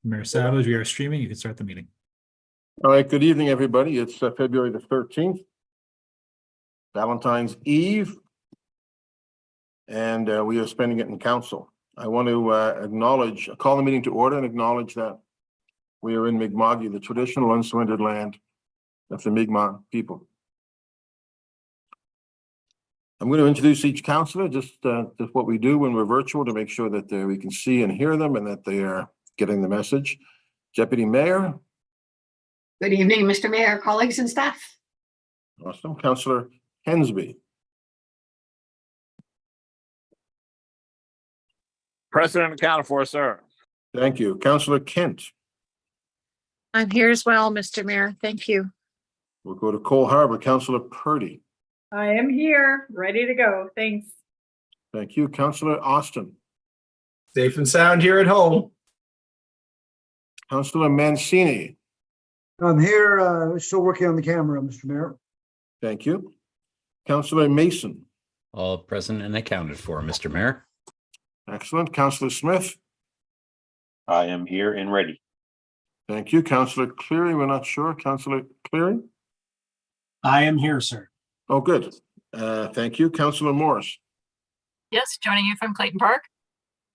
Mayor Savage, we are streaming. You can start the meeting. All right, good evening, everybody. It's February the 13th, Valentine's Eve, and we are spending it in council. I want to call the meeting to order and acknowledge that we are in Mi'kma'ki, the traditional unsurrendered land of the Mi'kmaq people. I'm going to introduce each councillor, just what we do when we're virtual, to make sure that we can see and hear them and that they are getting the message. Deputy Mayor. Good evening, Mr. Mayor, colleagues and staff. Awesome. Councillor Hensby. President accounted for, sir. Thank you. Councillor Kent. I'm here as well, Mr. Mayor. Thank you. We'll go to Cole Harbour. Councillor Purdy. I am here, ready to go. Thanks. Thank you. Councillor Austin. Safe and sound here at home. Councillor Mancini. I'm here, still working on the camera, Mr. Mayor. Thank you. Councillor Mason. All present and accounted for, Mr. Mayor. Excellent. Councillor Smith. I am here and ready. Thank you. Councillor Cleary, we're not sure. Councillor Cleary. I am here, sir. Oh, good. Thank you. Councillor Morris. Yes, joining you from Clayton Park.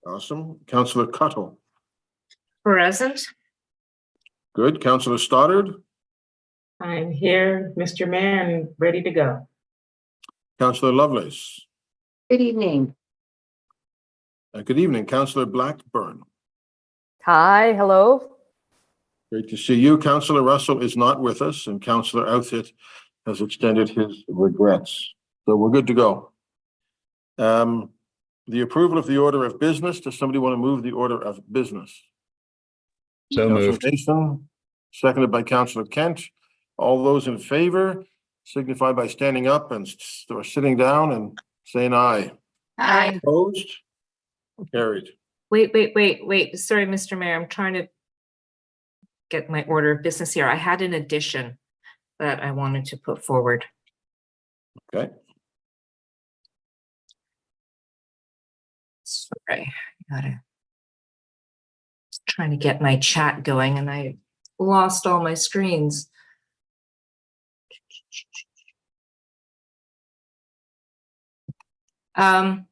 Awesome. Councillor Cuttle. Present. Good. Councillor Stoddard. I'm here, Mr. Mayor, and ready to go. Councillor Lovelace. Good evening. Good evening. Councillor Blackburn. Hi, hello. Great to see you. Councillor Russell is not with us, and Councillor Outfit has extended his regrets. So we're good to go. The approval of the order of business. Does somebody want to move the order of business? So Councillor moved. Mason, seconded by Councillor Kent. All those in favor signify by standing up and or sitting down and saying aye. Hi. Opposed? Carried. Wait. Sorry, Mr. Mayor, I'm trying to get my order of business here. I had an addition that I wanted to put forward. Okay. Sorry, just trying to get my chat going and I lost all my screens. I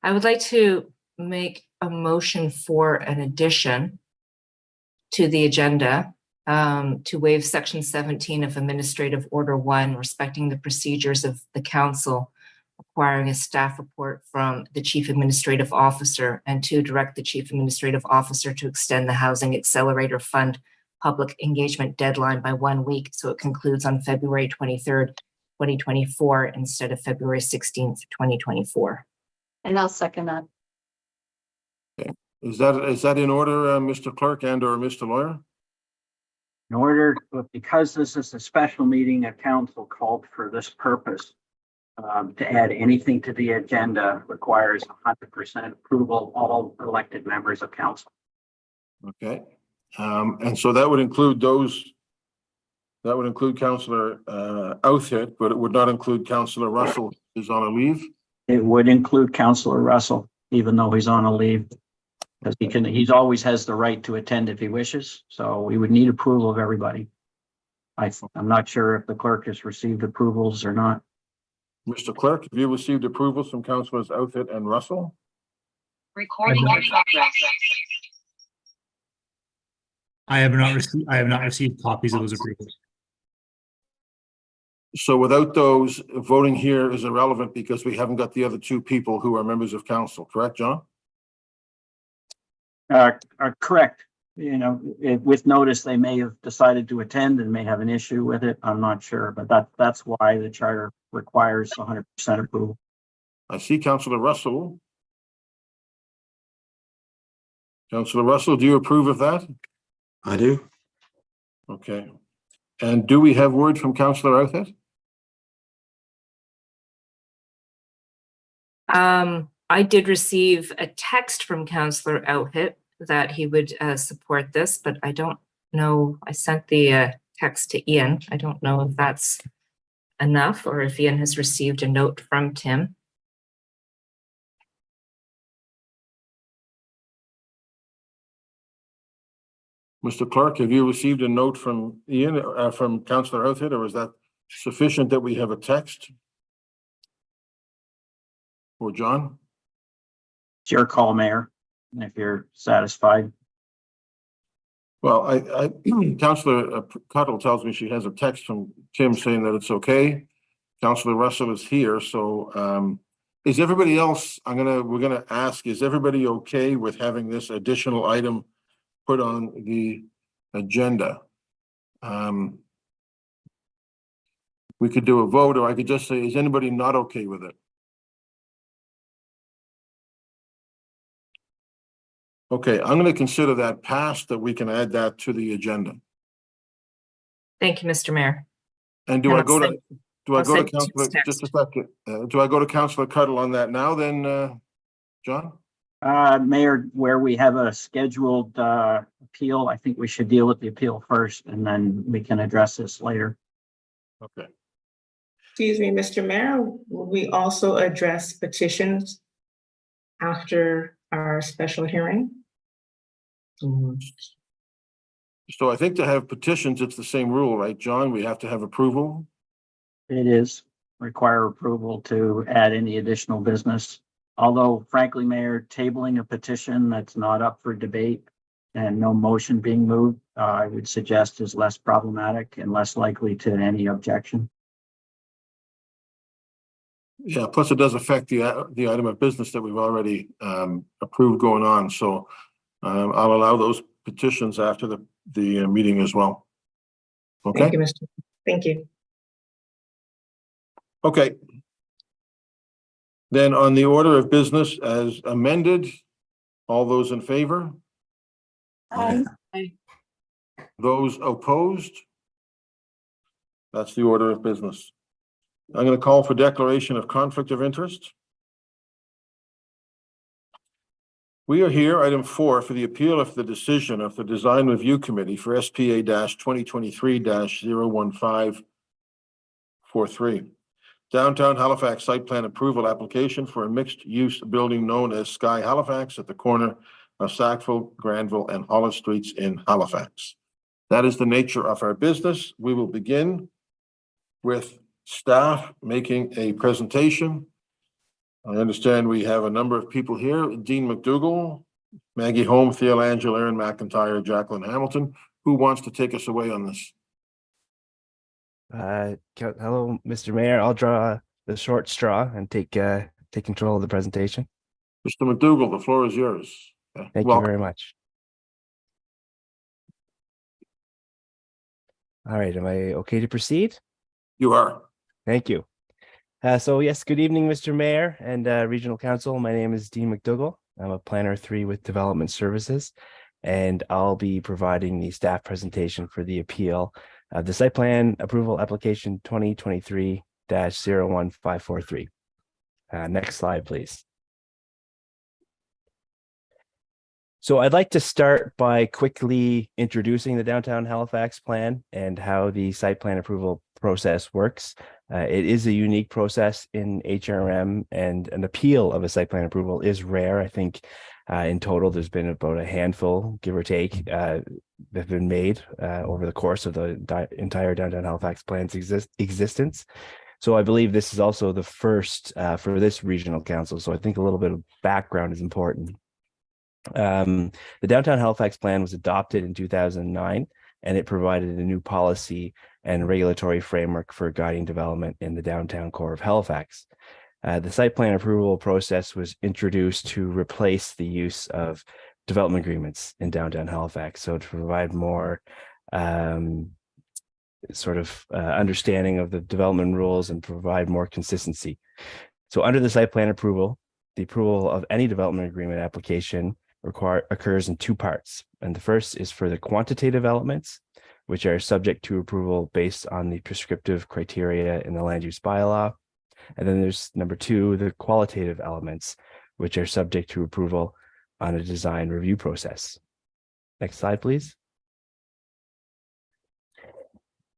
would like to make a motion for an addition to the agenda to waive Section 17 of Administrative Order 1 respecting the procedures of the council, requiring a staff report from the Chief Administrative Officer, and to direct the Chief Administrative Officer to extend the Housing Accelerator Fund public engagement deadline by 1 week so it concludes on February 23rd, 2024 instead of February 16th, 2024. And I'll second that. Is that in order, Mr. Clerk and or Mr. Lawyer? In order, because this is a special meeting, a council called for this purpose. To add anything to the agenda requires 100% approval of all elected members of council. Okay. And so that would include Councillor Outhit, but it would not include Councillor Russell, who's on a leave. It would include Councillor Russell, even though he's on a leave. Because he always has the right to attend if he wishes. So we would need approval of everybody. I'm not sure if the clerk has received approvals or not. Mr. Clerk, have you received approvals from Councillors Outfit and Russell? Recording in progress. I have not received copies of those approvals. So without those, voting here is irrelevant because we haven't got the other two people who are members of council, correct, John? Correct. You know, with notice, they may have decided to attend and may have an issue with it. I'm not sure, but that's why the charter requires 100% approval. I see Councillor Russell. Councillor Russell, do you approve of that? I do. Okay. And do we have word from Councillor Outfit? I did receive a text from Councillor Outfit that he would support this, but I don't know. I sent the text to Ian. I don't know if that's enough or if Ian has received a note from Tim. Mr. Clerk, have you received a note from Ian, from Councillor Outhead, or is that sufficient that we have a text? Or John? It's your call, Mayor, if you're satisfied. Well, Councillor Cuttle tells me she has a text from Tim saying that it's okay. Councillor Russell is here, so is everybody else, we're gonna ask, is everybody okay with having this additional item put on the agenda? We could do a vote, or I could just say, is anybody not okay with it? Okay, I'm gonna consider that passed, that we can add that to the agenda. Thank you, Mr. Mayor. And do I go to, I'll send Councillor, Tim's just a text. second, do I go to Councillor Cuttle on that now then, John? Mayor, where we have a scheduled appeal, I think we should deal with the appeal first, and then we can address this later. Okay. Excuse me, Mr. Mayor, will we also address petitions after our special hearing? So I think to have petitions, it's the same rule, right, John? We have to have approval. It is require approval to add any additional business. Although frankly, Mayor, tabling a petition that's not up for debate and no motion being moved, I would suggest is less problematic and less likely to any objection. Yeah, plus it does affect the item of business that we've already approved going on, so I'll allow those petitions after the meeting as well. Okay. Thank you, Mr. Thank you. Okay. Then on the order of business as amended, all those in favor? Aye. Those opposed? That's the order of business. I'm going to call for declaration of conflict of interest. We are here, item 4, for the appeal of the decision of the Design Review Committee for SPA-2023-01543. Downtown Halifax site plan approval application for a mixed-use building known as Sky Halifax at the corner of Sackville, Granville, and Hollis Streets in Halifax. That is the nature of our business. We will begin with staff making a presentation. I understand we have a number of people here. Dean McDougall, Maggie Holm, Theo Angel, Aaron McIntyre, Jacqueline Hamilton. Who wants to take us away on this? Hello, Mr. Mayor. I'll draw the short straw and take control of the presentation. Mr. McDougall, the floor is yours. Thank you very much. All right, am I okay to proceed? You are. Thank you. So yes, good evening, Mr. Mayor and Regional Council. My name is Dean McDougall. I'm a Planner 3 with Development Services, and I'll be providing the staff presentation for the appeal of the site plan approval application 2023-01543. Next slide, please. So I'd like to start by quickly introducing the Downtown Halifax plan and how the site plan approval process works. It is a unique process in HRM, and an appeal of a site plan approval is rare. I think in total, there's been about a handful, give or take, that have been made over the course of the entire Downtown Halifax plan's existence. So I believe this is also the first for this regional council. So I think a little bit of background is important. The Downtown Halifax plan was adopted in 2009, and it provided a new policy and regulatory framework for guiding development in the downtown core of Halifax. The site plan approval process was introduced to replace the use of development agreements in downtown Halifax. So to provide more understanding of the development rules and provide more consistency. So under the site plan approval, the approval of any development agreement application occurs in two parts. And the first is for the quantitative elements, which are subject to approval based on the prescriptive criteria in the land use bylaw. And then there's number 2, the qualitative elements, which are subject to approval on a design review process. Next slide, please.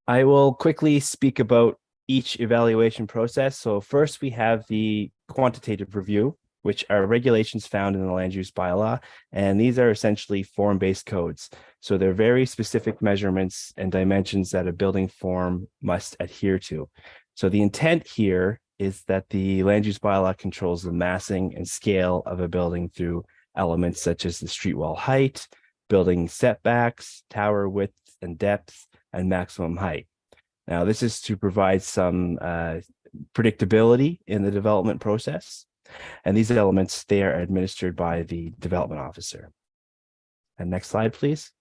I will quickly speak about each evaluation process. So first we have the quantitative review, which are regulations found in the land use bylaw. And these are essentially form-based codes. So they're very specific measurements and dimensions that a building form must adhere to. So the intent here is that the land use bylaw controls the massing and scale of a building through elements such as the street wall height, building setbacks, tower width and depth, and maximum height. Now, this is to provide some predictability in the development process. And these elements, they are administered by the development officer. And next slide, please.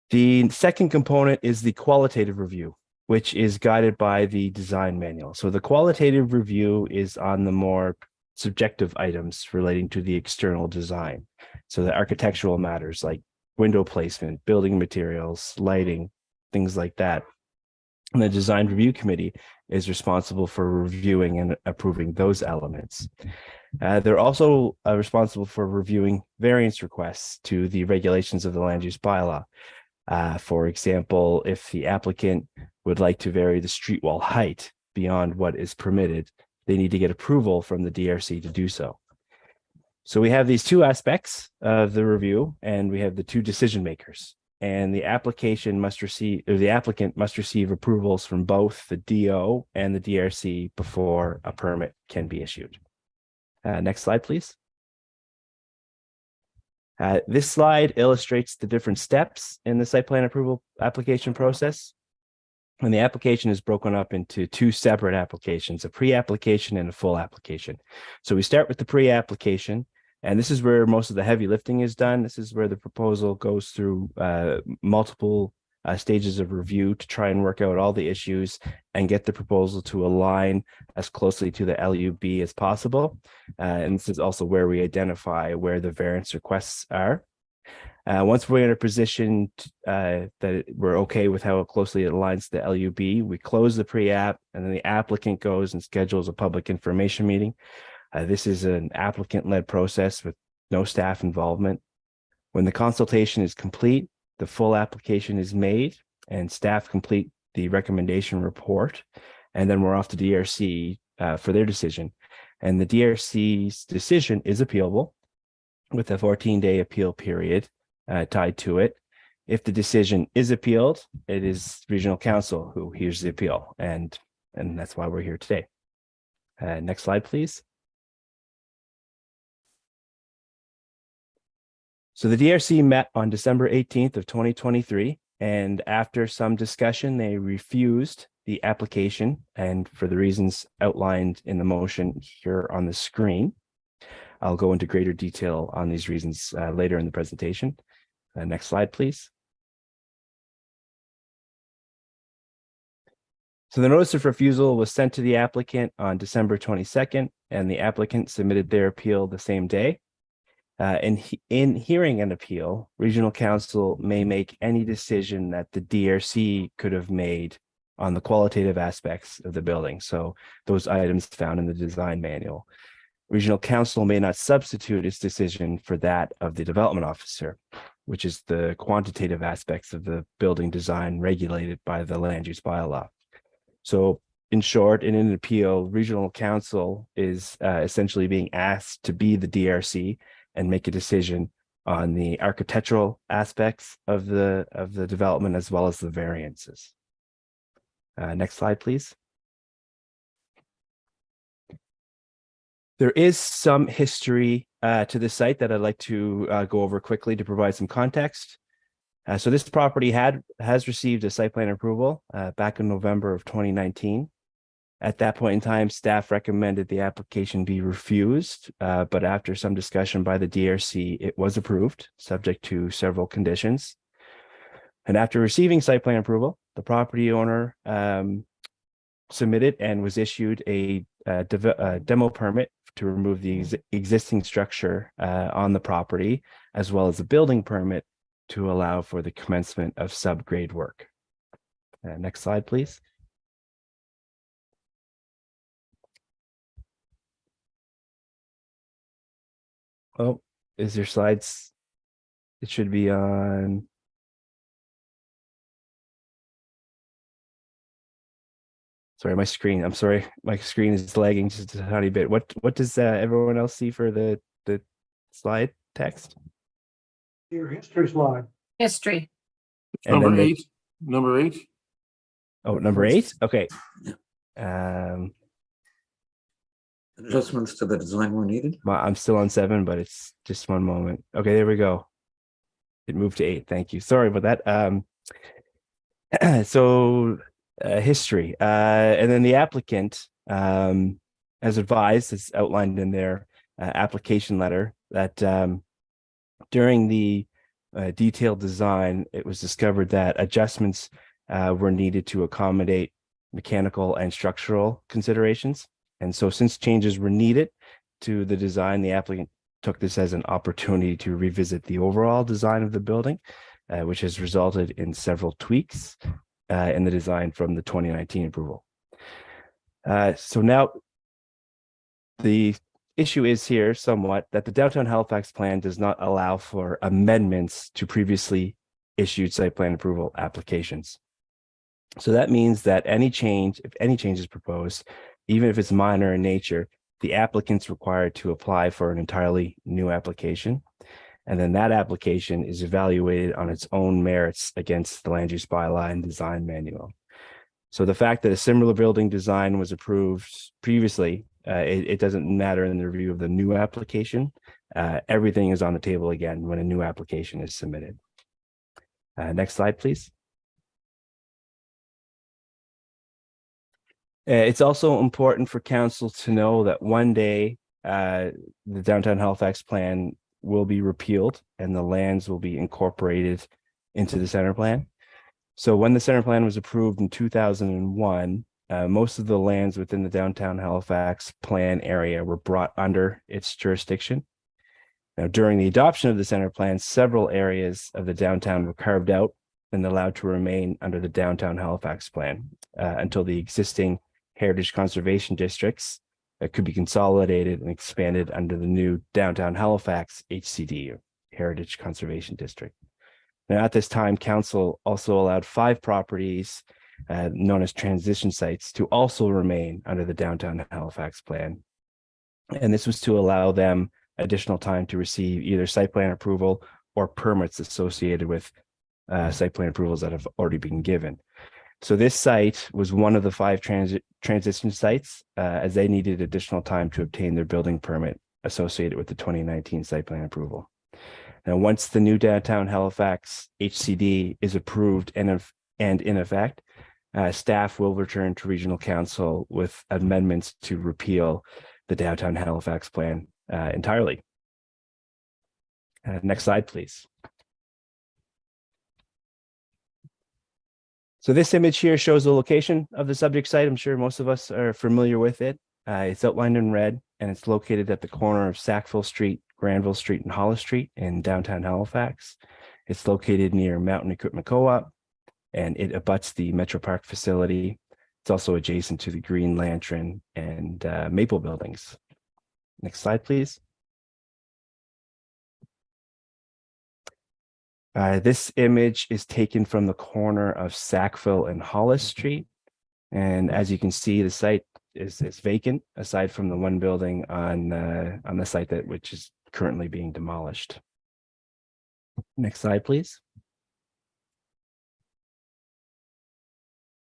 The second component is the qualitative review, which is guided by the design manual. So the qualitative review is on the more subjective items relating to the external design. So the architectural matters like window placement, building materials, lighting, things like that. And the design review committee is responsible for reviewing and approving those elements. They're also responsible for reviewing variance requests to the regulations of the land use bylaw. For example, if the applicant would like to vary the street wall height beyond what is permitted, they need to get approval from the DRC to do so. So we have these two aspects of the review, and we have the two decision makers. And the application must receive, or the applicant must receive approvals from both the DO and the DRC before a permit can be issued. Next slide, please. This slide illustrates the different steps in the site plan approval application process. And the application is broken up into two separate applications, a pre-application and a full application. So we start with the pre-application, and this is where most of the heavy lifting is done. This is where the proposal goes through multiple stages of review to try and work out all the issues and get the proposal to align as closely to the LUB as possible. And this is also where we identify where the variance requests are. Once we're in a position that we're okay with how closely it aligns to the LUB, we close the pre-app, and then the applicant goes and schedules a public information meeting. This is an applicant-led process with no staff involvement. When the consultation is complete, the full application is made and staff complete the recommendation report. And then we're off to DRC for their decision. And the DRC's decision is appealable with a 14-day appeal period tied to it. If the decision is appealed, it is regional council who hears the appeal. And that's why we're here today. Next slide, please. So the DRC met on December 18th of 2023, and after some discussion, they refused the application, and for the reasons outlined in the motion here on the screen. I'll go into greater detail on these reasons later in the presentation. Next slide, please. So the notice of refusal was sent to the applicant on December 22nd, and the applicant submitted their appeal the same day. In hearing an appeal, regional council may make any decision that the DRC could have made on the qualitative aspects of the building. So those items found in the design manual. Regional council may not substitute its decision for that of the development officer, which is the quantitative aspects of the building design regulated by the land use bylaw. So in short, in an appeal, regional council is essentially being asked to be the DRC and make a decision on the architectural aspects of the development as well as the variances. Next slide, please. There is some history to the site that I'd like to go over quickly to provide some context. So this property has received a site plan approval back in November of 2019. At that point in time, staff recommended the application be refused, but after some discussion by the DRC, it was approved, subject to several conditions. And after receiving site plan approval, the property owner submitted and was issued a demo permit to remove the existing structure on the property, as well as a building permit to allow for the commencement of subgrade work. Next slide, please. Oh, is your slides? It should be on. Sorry, I'm sorry, my screen is lagging just a tiny bit. What does everyone else see for the slide text? Your history slide. History. And Number then 8, number 8. Oh, number 8? Okay. Adjustments to the design were needed. I'm still on 7, but it's just one moment. Okay, there we go. It moved to 8. Thank you. Sorry about that. History. And then the applicant, as advised, is outlined in their application letter that during the detailed design, it was discovered that adjustments were needed to accommodate mechanical and structural considerations. And so since changes were needed to the design, the applicant took this as an opportunity to revisit the overall design of the building, which has resulted in several tweaks in the design from the 2019 approval. So now the issue is here somewhat that the downtown Halifax plan does not allow for amendments to previously issued site plan approval applications. So that means that if any change is proposed, even if it's minor in nature, the applicant's required to apply for an entirely new application. And then that application is evaluated on its own merits against the land use bylaw and design manual. So the fact that a similar building design was approved previously, it doesn't matter in the review of the new application. Everything is on the table again when a new application is submitted. Next slide, please. It's also important for council to know that one day the downtown Halifax plan will be repealed and the lands will be incorporated into the center plan. So when the center plan was approved in 2001, most of the lands within the downtown Halifax plan area were brought under its jurisdiction. Now, during the adoption of the center plan, several areas of the downtown were carved out and allowed to remain under the downtown Halifax plan until the existing heritage conservation districts could be consolidated and expanded under the new downtown Halifax HCD, Heritage Conservation District. Now, at this time, council also allowed 5 properties known as transition sites to also remain under the downtown Halifax plan. And this was to allow them additional time to receive either site plan approval or permits associated with site plan approvals that have already been given. So this site was one of the 5 transition sites as they needed additional time to obtain their building permit associated with the 2019 site plan approval. Now, once the new downtown Halifax HCD is approved and in effect, staff will return to regional council with amendments to repeal the downtown Halifax plan entirely. Next slide, please. So this image here shows the location of the subject site. I'm sure most of us are familiar with it. It's outlined in red, and it's located at the corner of Sackville Street, Granville Street, and Hollis Street in downtown Halifax. It's located near Mountain Equipment Co-op, and it abuts the Metro Park facility. It's also adjacent to the Green Lantern and Maple buildings. Next slide, please. This image is taken from the corner of Sackville and Hollis Street. And as you can see, the site is vacant aside from the one building on the site which is currently being demolished. Next slide, please.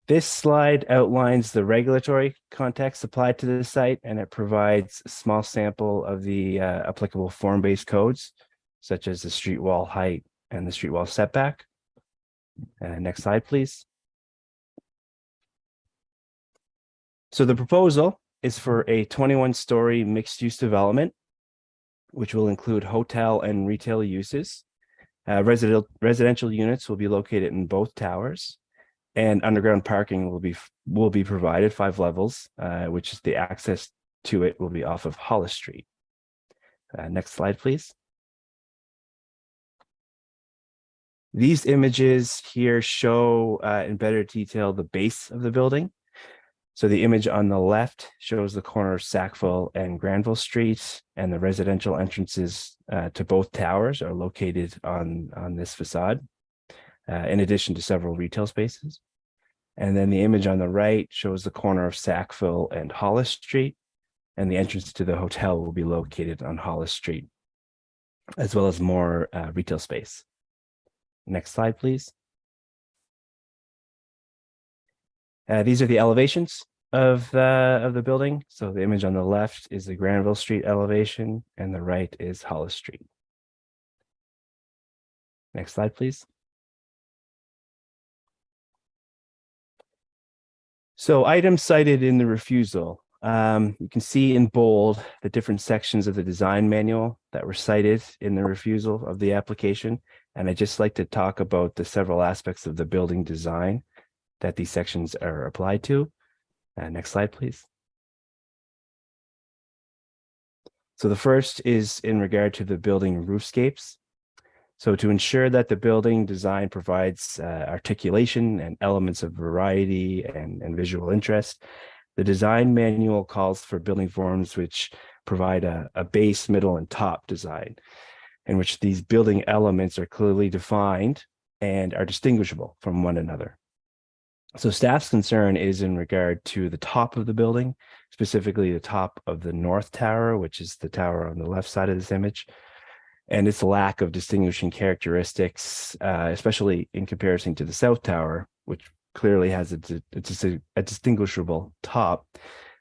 This slide outlines the regulatory context applied to this site, and it provides a small sample of the applicable form-based codes, such as the street wall height and the street wall setback. Next slide, please. So the proposal is for a 21-story mixed-use development, which will include hotel and retail uses. Residential units will be located in both towers, and underground parking will be provided 5 levels, which is the access to it will be off of Hollis Street. Next slide, please. These images here show in better detail the base of the building. So the image on the left shows the corner of Sackville and Granville Streets, and the residential entrances to both towers are located on this facade, in addition to several retail spaces. And then the image on the right shows the corner of Sackville and Hollis Street, and the entrance to the hotel will be located on Hollis Street, as well as more retail space. Next slide, please. These are the elevations of the building. So the image on the left is the Granville Street elevation, and the right is Hollis Street. Next slide, please. So items cited in the refusal. You can see in bold the different sections of the design manual that were cited in the refusal of the application. And I'd just like to talk about the several aspects of the building design that these sections are applied to. Next slide, please. So the first is in regard to the building roofscapes. So to ensure that the building design provides articulation and elements of variety and visual interest, the design manual calls for building forms which provide a base, middle, and top design, in which these building elements are clearly defined and are distinguishable from one another. So staff's concern is in regard to the top of the building, specifically the top of the north tower, which is the tower on the left side of this image, and its lack of distinguishing characteristics, especially in comparison to the south tower, which clearly has a distinguishable top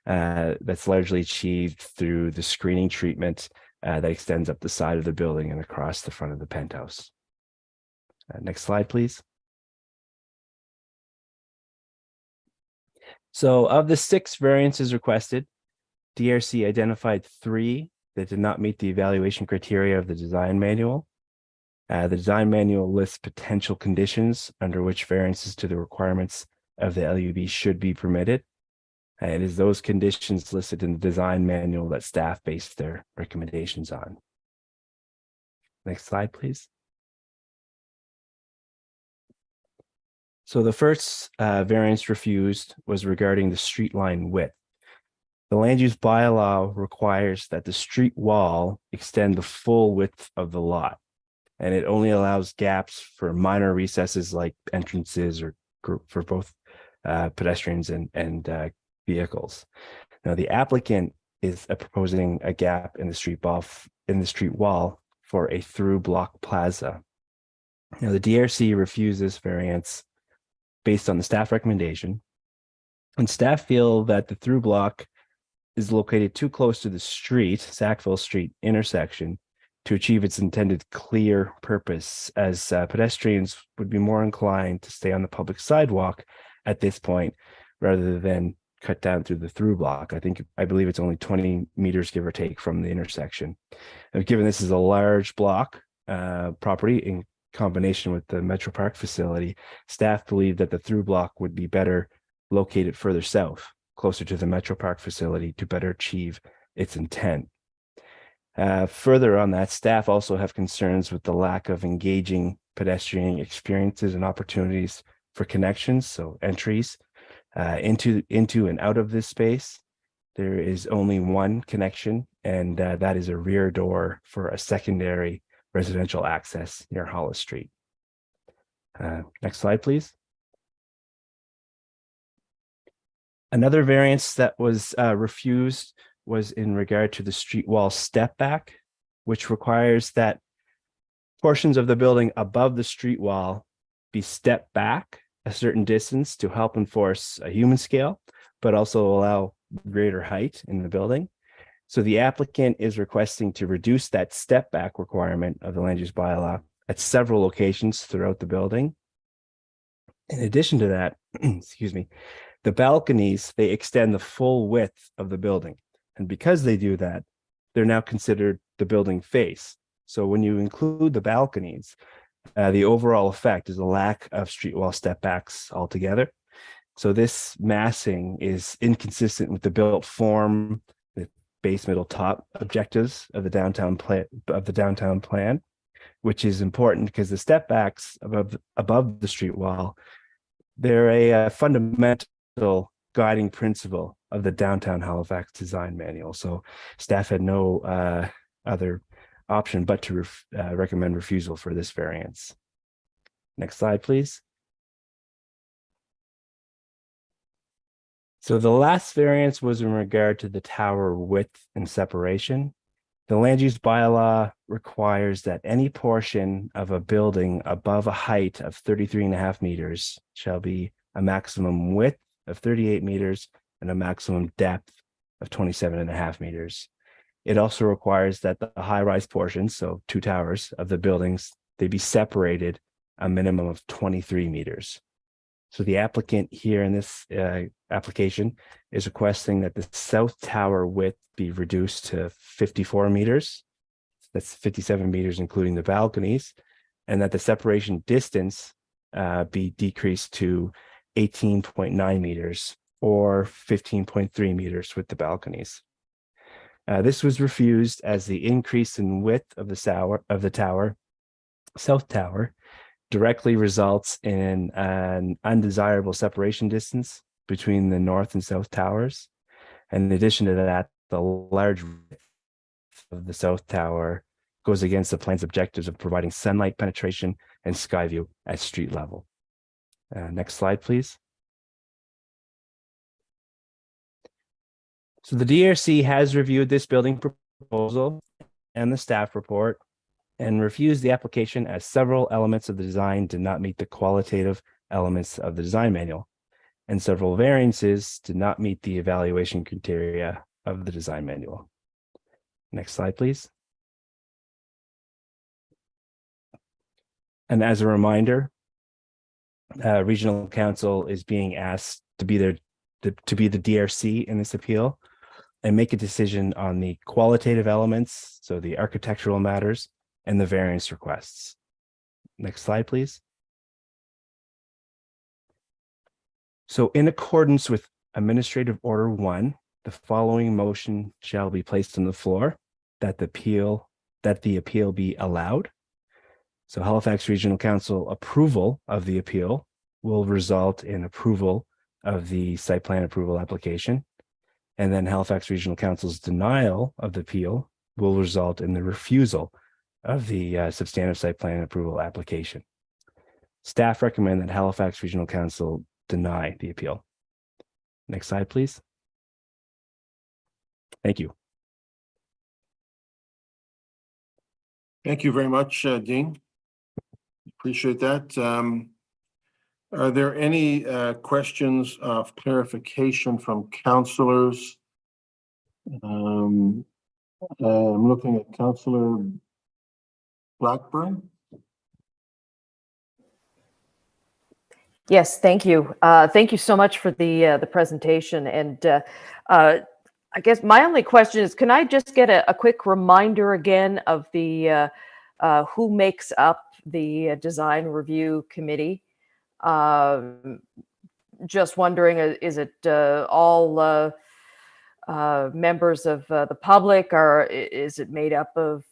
that's largely achieved through the screening treatment that extends up the side of the building and across the front of the penthouse. Next slide, please. So of the 6 variances requested, DRC identified 3 that did not meet the evaluation criteria of the design manual. The design manual lists potential conditions under which variances to the requirements of the LUB should be permitted. It is those conditions listed in the design manual that staff based their recommendations on. Next slide, please. So the first variance refused was regarding the street line width. The land use bylaw requires that the street wall extend the full width of the lot, and it only allows gaps for minor recesses like entrances or for both pedestrians and vehicles. Now, the applicant is proposing a gap in the street wall for a through block plaza. Now, the DRC refused this variance based on the staff recommendation, and staff feel that the through block is located too close to the street, Sackville Street intersection, to achieve its intended clear purpose, as pedestrians would be more inclined to stay on the public sidewalk at this point rather than cut down through the through block. I believe it's only 20 meters, give or take, from the intersection. And given this is a large block property in combination with the Metro Park facility, staff believe that the through block would be better located further south, closer to the Metro Park facility, to better achieve its intent. Further on that, staff also have concerns with the lack of engaging pedestrian experiences and opportunities for connections, so entries into and out of this space. There is only one connection, and that is a rear door for a secondary residential access near Hollis Street. Next slide, please. Another variance that was refused was in regard to the street wall step back, which requires that portions of the building above the street wall be stepped back a certain distance to help enforce a human scale, but also allow greater height in the building. So the applicant is requesting to reduce that step back requirement of the land use bylaw at several locations throughout the building. In addition to that, excuse me, the balconies, they extend the full width of the building. And because they do that, they're now considered the building face. So when you include the balconies, the overall effect is a lack of street wall step backs altogether. So this massing is inconsistent with the built form, the base, middle, top objectives of the downtown plan, which is important because the step backs above the street wall, they're a fundamental guiding principle of the downtown Halifax design manual. So staff had no other option but to recommend refusal for this variance. Next slide, please. So the last variance was in regard to the tower width and separation. The land use bylaw requires that any portion of a building above a height of 33.5 meters shall be a maximum width of 38 meters and a maximum depth of 27.5 meters. It also requires that the high-rise portions, so 2 towers of the buildings, they be separated a minimum of 23 meters. So the applicant here in this application is requesting that the south tower width be reduced to 54 meters. That's 57 meters, including the balconies, and that the separation distance be decreased to 18.9 meters or 15.3 meters with the balconies. This was refused as the increase in width of the tower, south tower, directly results in an undesirable separation distance between the north and south towers. And in addition to that, the large width of the south tower goes against the plan's objectives of providing sunlight penetration and sky view at street level. Next slide, please. So the DRC has reviewed this building proposal and the staff report and refused the application as several elements of the design did not meet the qualitative elements of the design manual, and several variances did not meet the evaluation criteria of the design manual. Next slide, please. And as a reminder, Regional Council is being asked to be the DRC in this appeal and make a decision on the qualitative elements, so the architectural matters, and the variance requests. Next slide, please. So in accordance with Administrative Order 1, the following motion shall be placed on the floor that the appeal be allowed. So Halifax Regional Council approval of the appeal will result in approval of the site plan approval application. And then Halifax Regional Council's denial of the appeal will result in the refusal of the substantive site plan approval application. Staff recommend that Halifax Regional Council deny the appeal. Next slide, please. Thank you. Thank you very much, Dean. Appreciate that. Are there any questions of clarification from councillors? I'm looking at Councillor Blackburn. Yes, thank you. Thank you so much for the presentation. And I guess my only question is, can I just get a quick reminder again of the who makes up the design review committee? Just wondering, is it all members of the public, or is it made up of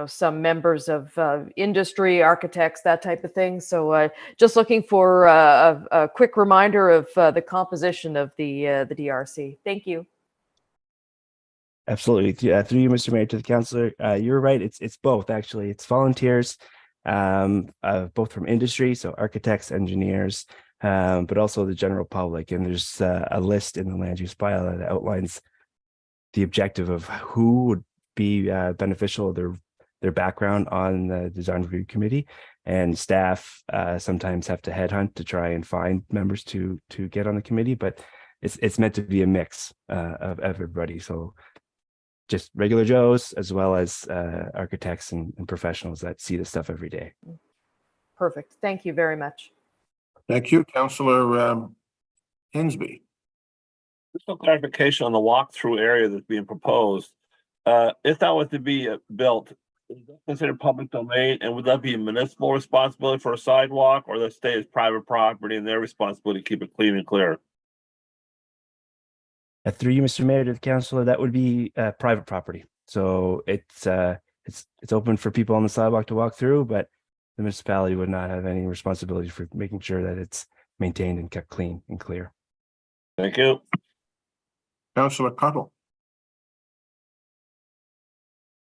some members of industry, architects, that type of thing? So just looking for a quick reminder of the composition of the DRC. Thank you. Absolutely. Through you, Mr. Mayor, to the councillor, you're right. It's both, actually. It's volunteers, both from industry, so architects, engineers, but also the general public. And there's a list in the land use bylaw that outlines the objective of who would be beneficial of their background on the design review committee, and staff sometimes have to headhunt to try and find members to get on the committee, but it's meant to be a mix of everybody. So just regular Joes as well as architects and professionals that see this stuff every day. Perfect. Thank you very much. Thank you, Councillor Hinsby. Just some clarification on the walkthrough area that's being proposed. If that was to be built, is that considered public domain, and would that be a municipal responsibility for a sidewalk, or the state is private property and their responsibility to keep it clean and clear? Through you, Mr. Mayor, to the councillor, that would be private property. So it's open for people on the sidewalk to walk through, but the municipality would not have any responsibility for making sure that it's maintained and kept clean and clear. Thank you. Councillor Cuttle.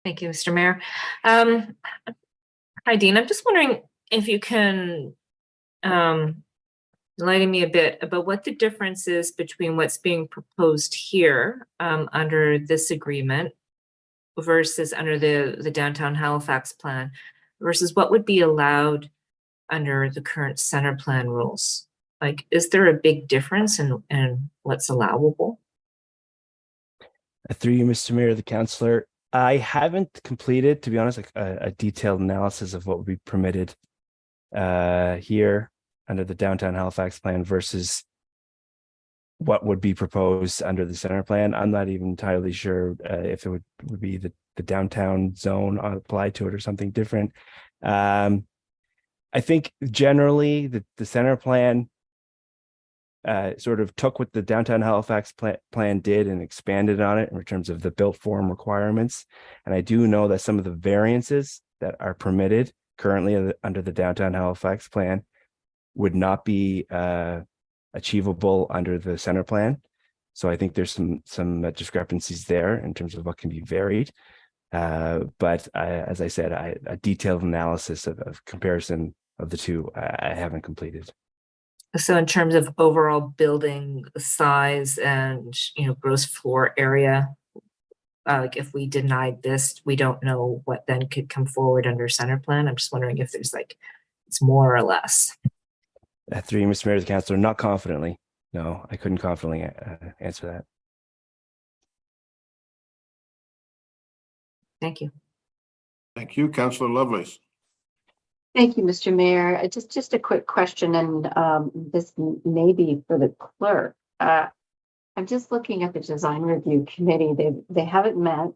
Thank you, Mr. Mayor. Hi, Dean. I'm just wondering if you can enlighten me a bit about what the difference is between what's being proposed here under this agreement versus under the downtown Halifax plan versus what would be allowed under the current center plan rules? Like, is there a big difference in what's allowable? Through you, Mr. Mayor, the councillor, I haven't completed, to be honest, a detailed analysis of what would be permitted here under the downtown Halifax plan versus what would be proposed under the center plan. I'm not even entirely sure if it would be the downtown zone applied to it or something different. I think generally the center plan sort of took what the downtown Halifax plan did and expanded on it in terms of the built form requirements. And I do know that some of the variances that are permitted currently under the downtown Halifax plan would not be achievable under the center plan. So I think there's some discrepancies there in terms of what can be varied. But as I said, a detailed analysis of comparison of the two, I haven't completed. So in terms of overall building size and, gross floor area, like if we denied this, we don't know what then could come forward under center plan. I'm just wondering if there's it's more or less. Through you, Mr. Mayor, the councillor, not confidently. No, I couldn't confidently answer that. Thank you. Thank you, Councillor Lovelace. Thank you, Mr. Mayor. Just a quick question, and this may be for the clerk. I'm just looking at the design review committee. They haven't met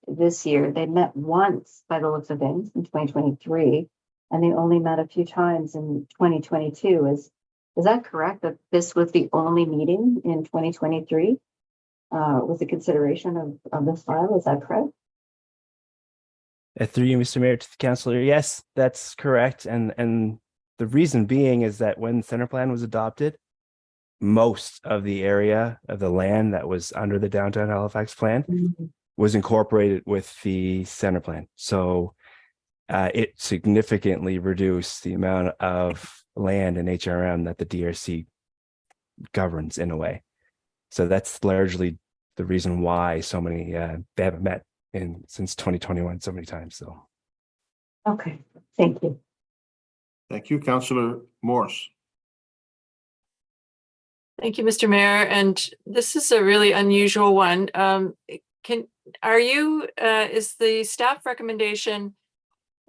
this year. They met once by the looks of things in 2023, and they only met a few times in 2022. Is that correct? That this was the only meeting in 2023 with the consideration of this file? Is that correct? Through you, Mr. Mayor, to the councillor, yes, that's correct. And the reason being is that when the center plan was adopted, most of the area of the land that was under the downtown Halifax plan was incorporated with the center plan. So it significantly reduced the amount of land in HRM that the DRC governs in a way. So that's largely the reason why so many they haven't met since 2021 so many times. So okay, thank you. Thank you, Councillor Morse. Thank you, Mr. Mayor. And this is a really unusual one. Is the staff recommendation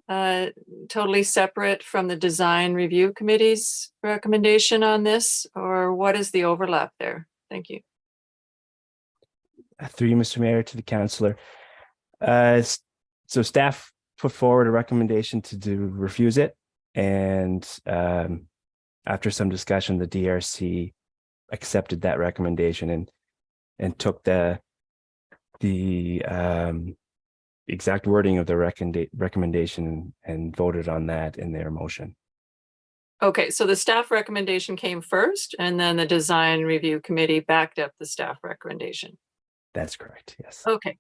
totally separate from the design review committee's recommendation on this, or what is the overlap there? Thank you. Through you, Mr. Mayor, to the councillor. So staff put forward a recommendation to refuse it, and after some discussion, the DRC accepted that recommendation and took the exact wording of the recommendation and voted on that in their motion. Okay, so the staff recommendation came first, and then the design review committee backed up the staff recommendation. That's correct, yes. Okay.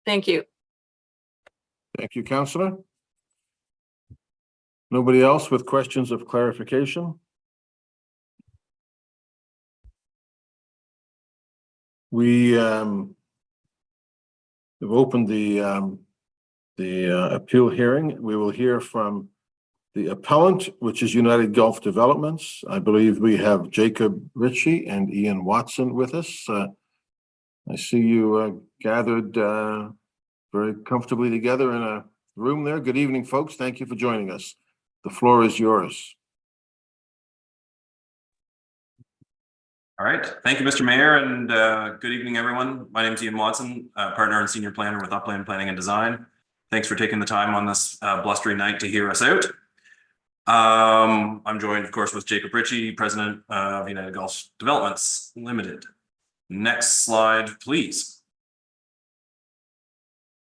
Thank you. Thank you, Councillor. Nobody else with questions of clarification? We have opened the appeal hearing. We will hear from the appellant, which is United Gulf Developments. I believe we have Jacob Ritchie and Ian Watson with us. I see you gathered very comfortably together in a room there. Good evening, folks. Thank you for joining us. The floor is yours. All right. Thank you, Mr. Mayor, and good evening, everyone. My name is Ian Watson, partner and senior planner with Appellant Planning and Design. Thanks for taking the time on this blustery night to hear us out. I'm joined, of course, with Jacob Ritchie, president of United Gulf Developments Limited. Next slide, please.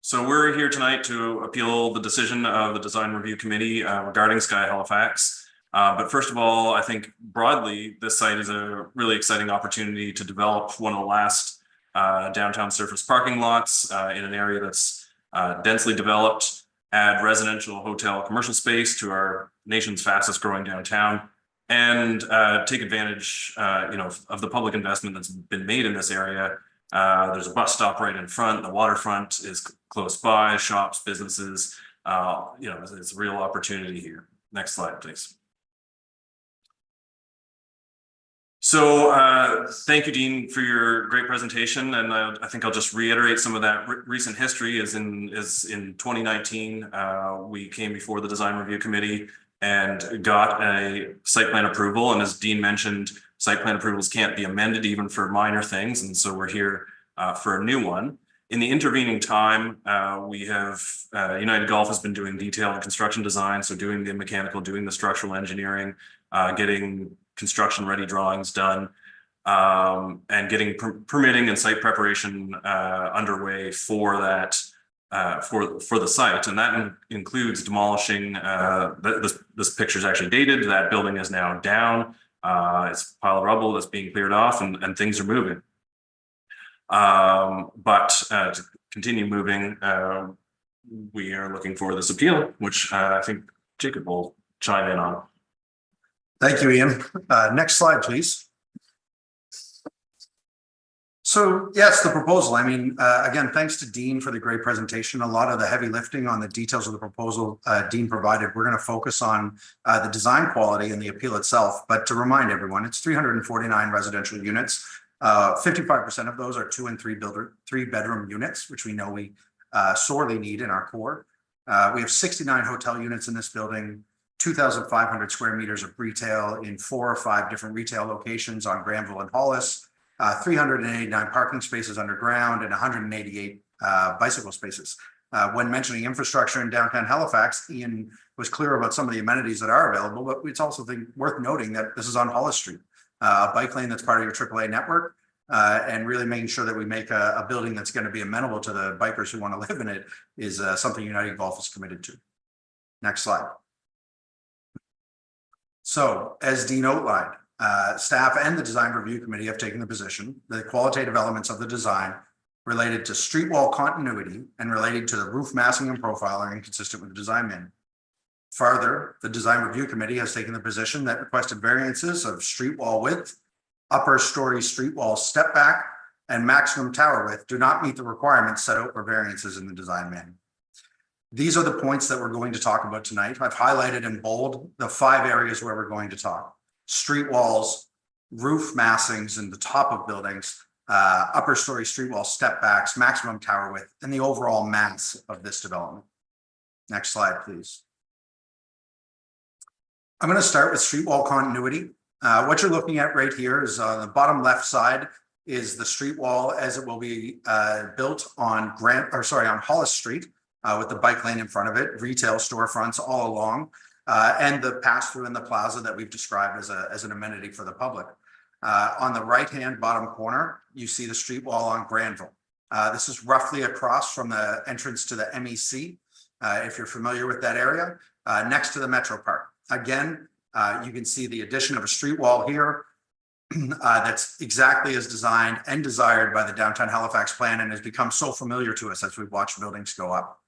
So we're here tonight to appeal the decision of the Design Review Committee regarding Sky Halifax. But first of all, I think broadly, this site is a really exciting opportunity to develop one of the last downtown surface parking lots in an area that's densely developed, add residential, hotel, commercial space to our nation's fastest growing downtown, and take advantage, of the public investment that's been made in this area. There's a bus stop right in front. The waterfront is close by, shops, businesses. It's a real opportunity here. Next slide, please. So thank you, Dean, for your great presentation. And I think I'll just reiterate some of that recent history. Is in 2019, we came before the Design Review Committee and got a site plan approval. And as Dean mentioned, site plan approvals can't be amended even for minor things. And so we're here for a new one. In the intervening time, we have United Golf has been doing detailed construction design. So doing the mechanical, doing the structural engineering, getting construction ready drawings done, and getting permitting and site preparation underway for that for the site. And that includes demolishing, this picture is actually dated, that building is now down. It's a pile of rubble that's being cleared off, and things are moving. But to continue moving, we are looking for this appeal, which I think Jacob will chime in on. Thank you, Ian. Next slide, please. So yes, the proposal. I mean, again, thanks to Dean for the great presentation. A lot of the heavy lifting on the details of the proposal Dean provided. We're going to focus on the design quality and the appeal itself. But to remind everyone, it's 349 residential units. 55% of those are 2 and 3 bedroom units, which we know we sorely need in our core. We have 69 hotel units in this building, 2,500 square meters of retail in 4 or 5 different retail locations on Granville and Hollis, 389 parking spaces underground, and 188 bicycle spaces. When mentioning infrastructure in downtown Halifax, Ian was clear about some of the amenities that are available, but it's also worth noting that this is on Hollis Street, a bike lane that's part of your AAA network, and really making sure that we make a building that's going to be amenable to the bikers who want to live in it is something United Golf is committed to. Next slide. So, as Dean outlined, staff and the Design Review Committee have taken the position that the qualitative elements of the design related to street wall continuity and related to the roof massing and profile are inconsistent with the design manual. Further, the Design Review Committee has taken the position that requested variances of street wall width, upper story street wall step back, and maximum tower width do not meet the requirements set out for variances in the design manual. These are the points that we're going to talk about tonight. I've highlighted in bold the 5 areas where we're going to talk: street walls, roof massings in the top of buildings, upper story street wall step backs, maximum tower width, and the overall mass of this development. Next slide, please. I'm going to start with street wall continuity. What you're looking at right here is on the bottom left side is the street wall as it will be built on Hollis Street with the bike lane in front of it, retail storefronts all along, and the pass-through in the plaza that we've described as an amenity for the public. On the right-hand bottom corner, you see the street wall on Granville. This is roughly across from the entrance to the MEC, if you're familiar with that area, next to the Metro Park. Again, you can see the addition of a street wall here that's exactly as designed and desired by the Downtown Halifax plan and has become so familiar to us as we've watched buildings go up.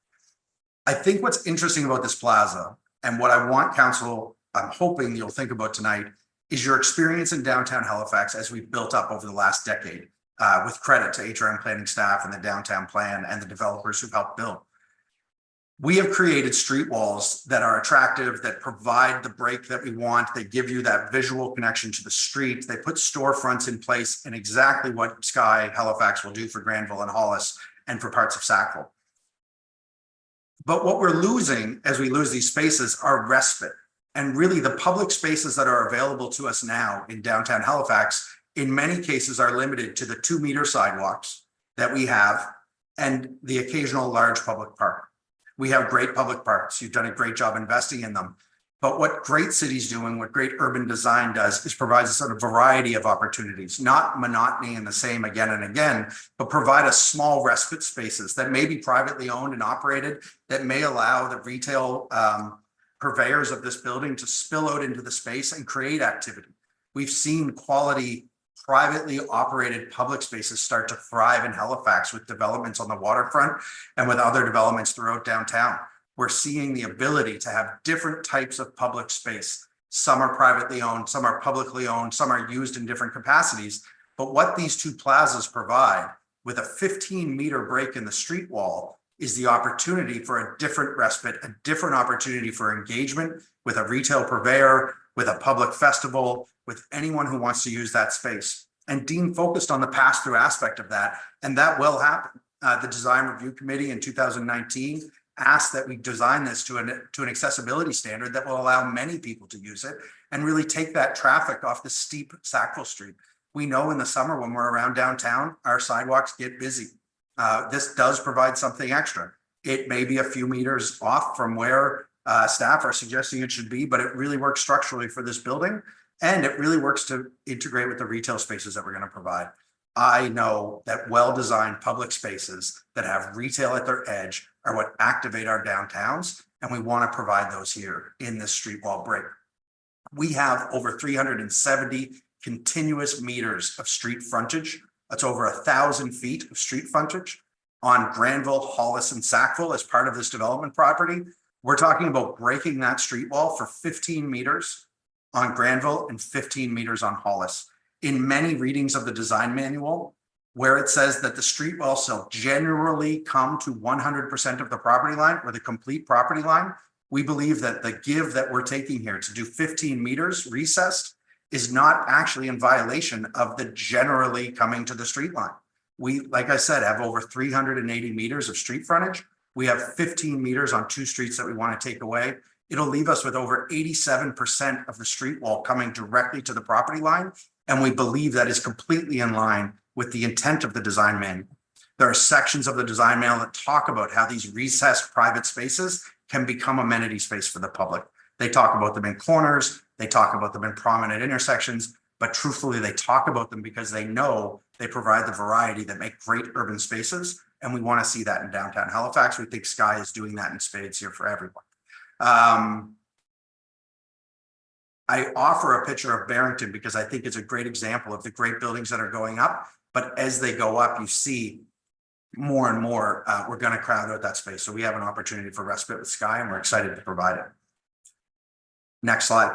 I think what's interesting about this plaza and what I want council, I'm hoping you'll think about tonight, is your experience in downtown Halifax as we've built up over the last decade, with credit to HRM planning staff and the downtown plan and the developers who've helped build. We have created street walls that are attractive, that provide the break that we want. They give you that visual connection to the street. They put storefronts in place, and exactly what Sky Halifax will do for Granville and Hollis and for parts of Sackville. But what we're losing as we lose these spaces are respite. And really the public spaces that are available to us now in downtown Halifax, in many cases are limited to the 2-meter sidewalks that we have and the occasional large public park. We have great public parks. You've done a great job investing in them. But what great cities do and what great urban design does is provides a sort of variety of opportunities, not monotony and the same again and again, but provide us small respite spaces that may be privately owned and operated, that may allow the retail purveyors of this building to spill out into the space and create activity. We've seen quality privately operated public spaces start to thrive in Halifax with developments on the waterfront and with other developments throughout downtown. We're seeing the ability to have different types of public space, Some are privately owned, some are publicly owned, some are used in different capacities. But what these two plazas provide with a 15-meter break in the street wall is the opportunity for a different respite, a different opportunity for engagement with a retail purveyor, with a public festival, with anyone who wants to use that space. And Dean focused on the pass-through aspect of that, and that will happen. The Design Review Committee in 2019 asked that we design this to an accessibility standard that will allow many people to use it and really take that traffic off the steep Sackville Street. We know in the summer when we're around downtown, our sidewalks get busy. This does provide something extra. It may be a few meters off from where staff are suggesting it should be, but it really works structurally for this building. And it really works to integrate with the retail spaces that we're going to provide. I know that well-designed public spaces that have retail at their edge are what activate our downtowns, and we want to provide those here in this street wall break. We have over 370 continuous meters of street frontage. That's over 1,000 feet of street frontage on Granville, Hollis, and Sackville as part of this development property. We're talking about breaking that street wall for 15 meters on Granville and 15 meters on Hollis. In many readings of the design manual, where it says that the street wall shall generally come to 100% of the property line or the complete property line, we believe that the give that we're taking here to do 15 meters recessed is not actually in violation of the generally coming to the street line. We, like I said, have over 380 meters of street frontage. We have 15 meters on two streets that we want to take away. It'll leave us with over 87% of the street wall coming directly to the property line. And we believe that is completely in line with the intent of the design manual. There are sections of the design manual that talk about how these recessed private spaces can become amenity space for the public. They talk about them in corners, they talk about them in prominent intersections, but truthfully, they talk about them because they know they provide the variety that make great urban spaces. And we want to see that in downtown Halifax. We think Sky is doing that in spades here for everyone. I offer a picture of Barrington because I think it's a great example of the great buildings that are going up. But as they go up, you see more and more, we're going to crowd out that space. So we have an opportunity for respite with Sky, and we're excited to provide it. Next slide.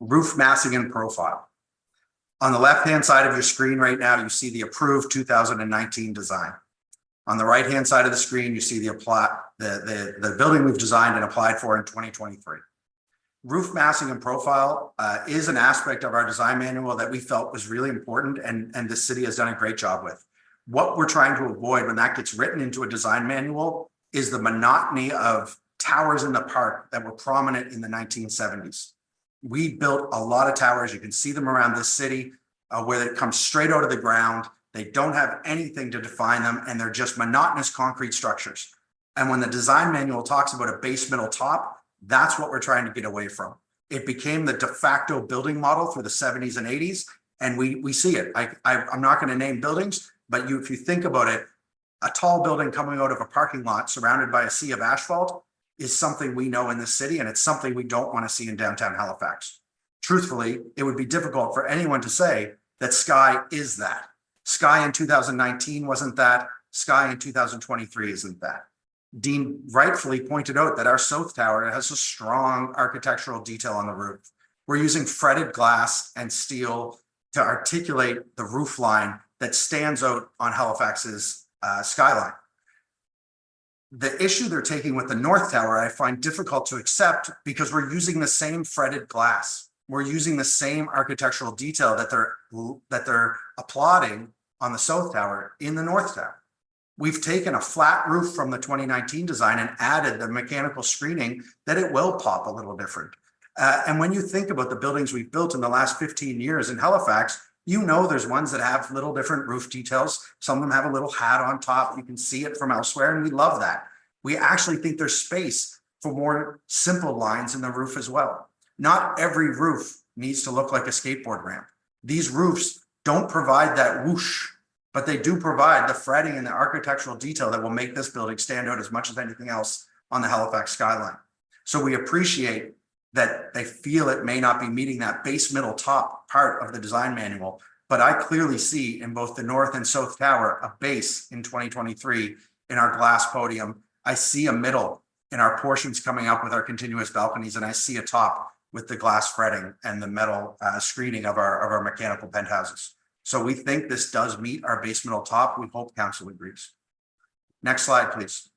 Roof massing and profile. On the left-hand side of your screen right now, you see the approved 2019 design. On the right-hand side of the screen, you see the building we've designed and applied for in 2023. Roof massing and profile is an aspect of our design manual that we felt was really important, and the city has done a great job with. What we're trying to avoid when that gets written into a design manual is the monotony of towers in the park that were prominent in the 1970s. We built a lot of towers. You can see them around this city where they come straight out of the ground. They don't have anything to define them, and they're just monotonous concrete structures. And when the design manual talks about a base, middle, top, that's what we're trying to get away from. It became the de facto building model through the 70s and 80s, and we see it. I'm not going to name buildings, but if you think about it, a tall building coming out of a parking lot surrounded by a sea of asphalt is something we know in this city, and it's something we don't want to see in downtown Halifax. Truthfully, it would be difficult for anyone to say that Sky is that. Sky in 2019 wasn't that. Sky in 2023 isn't that. Dean rightfully pointed out that our South Tower has a strong architectural detail on the roof. We're using fretted glass and steel to articulate the roof line that stands out on Halifax's skyline. The issue they're taking with the North Tower, I find difficult to accept because we're using the same fretted glass. We're using the same architectural detail that they're applauding on the South Tower in the North Tower. We've taken a flat roof from the 2019 design and added the mechanical screening that it will pop a little different. And when you think about the buildings we've built in the last 15 years in Halifax, you know there's ones that have little different roof details. Some of them have a little hat on top. You can see it from elsewhere, and we love that. We actually think there's space for more simple lines in the roof as well. Not every roof needs to look like a skateboard ramp. These roofs don't provide that whoosh, but they do provide the fretting and the architectural detail that will make this building stand out as much as anything else on the Halifax skyline. So we appreciate that they feel it may not be meeting that base, middle, top part of the design manual, but I clearly see in both the North and South Tower a base in 2023 in our glass podium. I see a middle in our portions coming up with our continuous balconies, and I see a top with the glass fretting and the metal screening of our mechanical penthouses. So we think this does meet our basemental top. We hope council agrees. Next slide, please.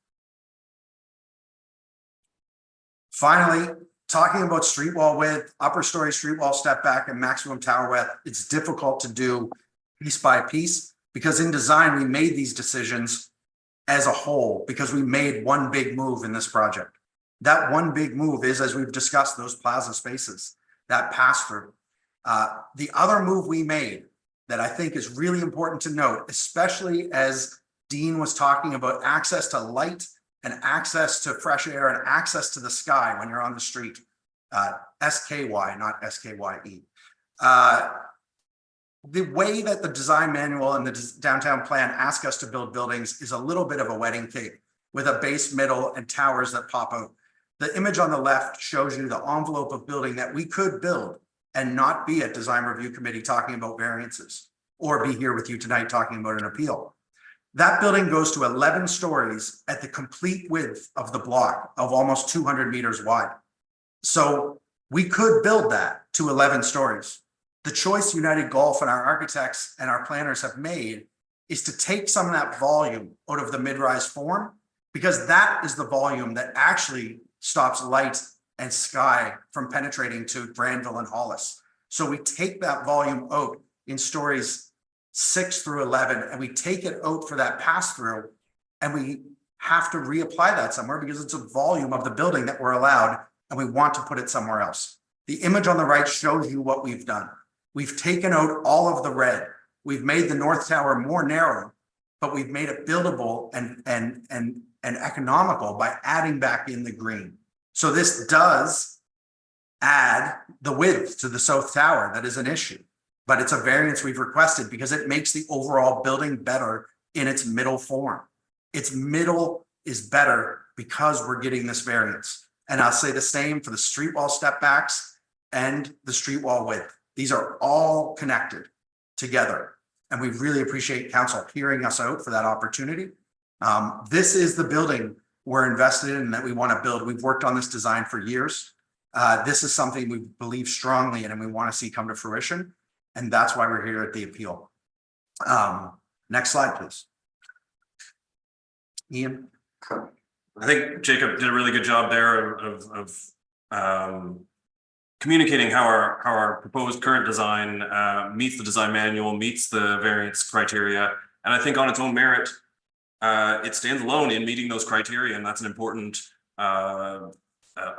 Finally, talking about street wall width, upper story street wall step back, and maximum tower width, it's difficult to do piece by piece because in design, we made these decisions as a whole because we made one big move in this project. That one big move is, as we've discussed, those plaza spaces, that pass through. The other move we made that I think is really important to note, especially as Dean was talking about access to light and access to fresh air and access to the sky when you're on the street, SKY, not SKYE. The way that the design manual and the downtown plan ask us to build buildings is a little bit of a wedding cake with a base, middle, and towers that pop out. The image on the left shows you the envelope of building that we could build and not be at design review committee talking about variances or be here with you tonight talking about an appeal. That building goes to 11 stories at the complete width of the block of almost 200 meters wide. So we could build that to 11 stories. The choice United Golf and our architects and our planners have made is to take some of that volume out of the mid-rise form, because that is the volume that actually stops light and sky from penetrating to Granville and Hollis. So we take that volume out in stories 6 through 11, and we take it out for that pass through, and we have to reapply that somewhere because it's a volume of the building that we're allowed, and we want to put it somewhere else. The image on the right shows you what we've done. We've taken out all of the red. We've made the North Tower more narrow, but we've made it buildable and economical by adding back in the green. So this does add the width to the South Tower. That is an issue, but it's a variance we've requested because it makes the overall building better in its middle form. Its middle is better because we're getting this variance. And I'll say the same for the street wall step backs and the street wall width. These are all connected together. And we really appreciate council hearing us out for that opportunity. This is the building we're invested in and that we want to build. We've worked on this design for years. This is something we believe strongly in and we want to see come to fruition. And that's why we're here at the appeal. Next slide, please. Ian. I think Jacob did a really good job there of communicating how our proposed current design meets the design manual, meets the variance criteria. And I think on its own merit, it stands alone in meeting those criteria. And that's an important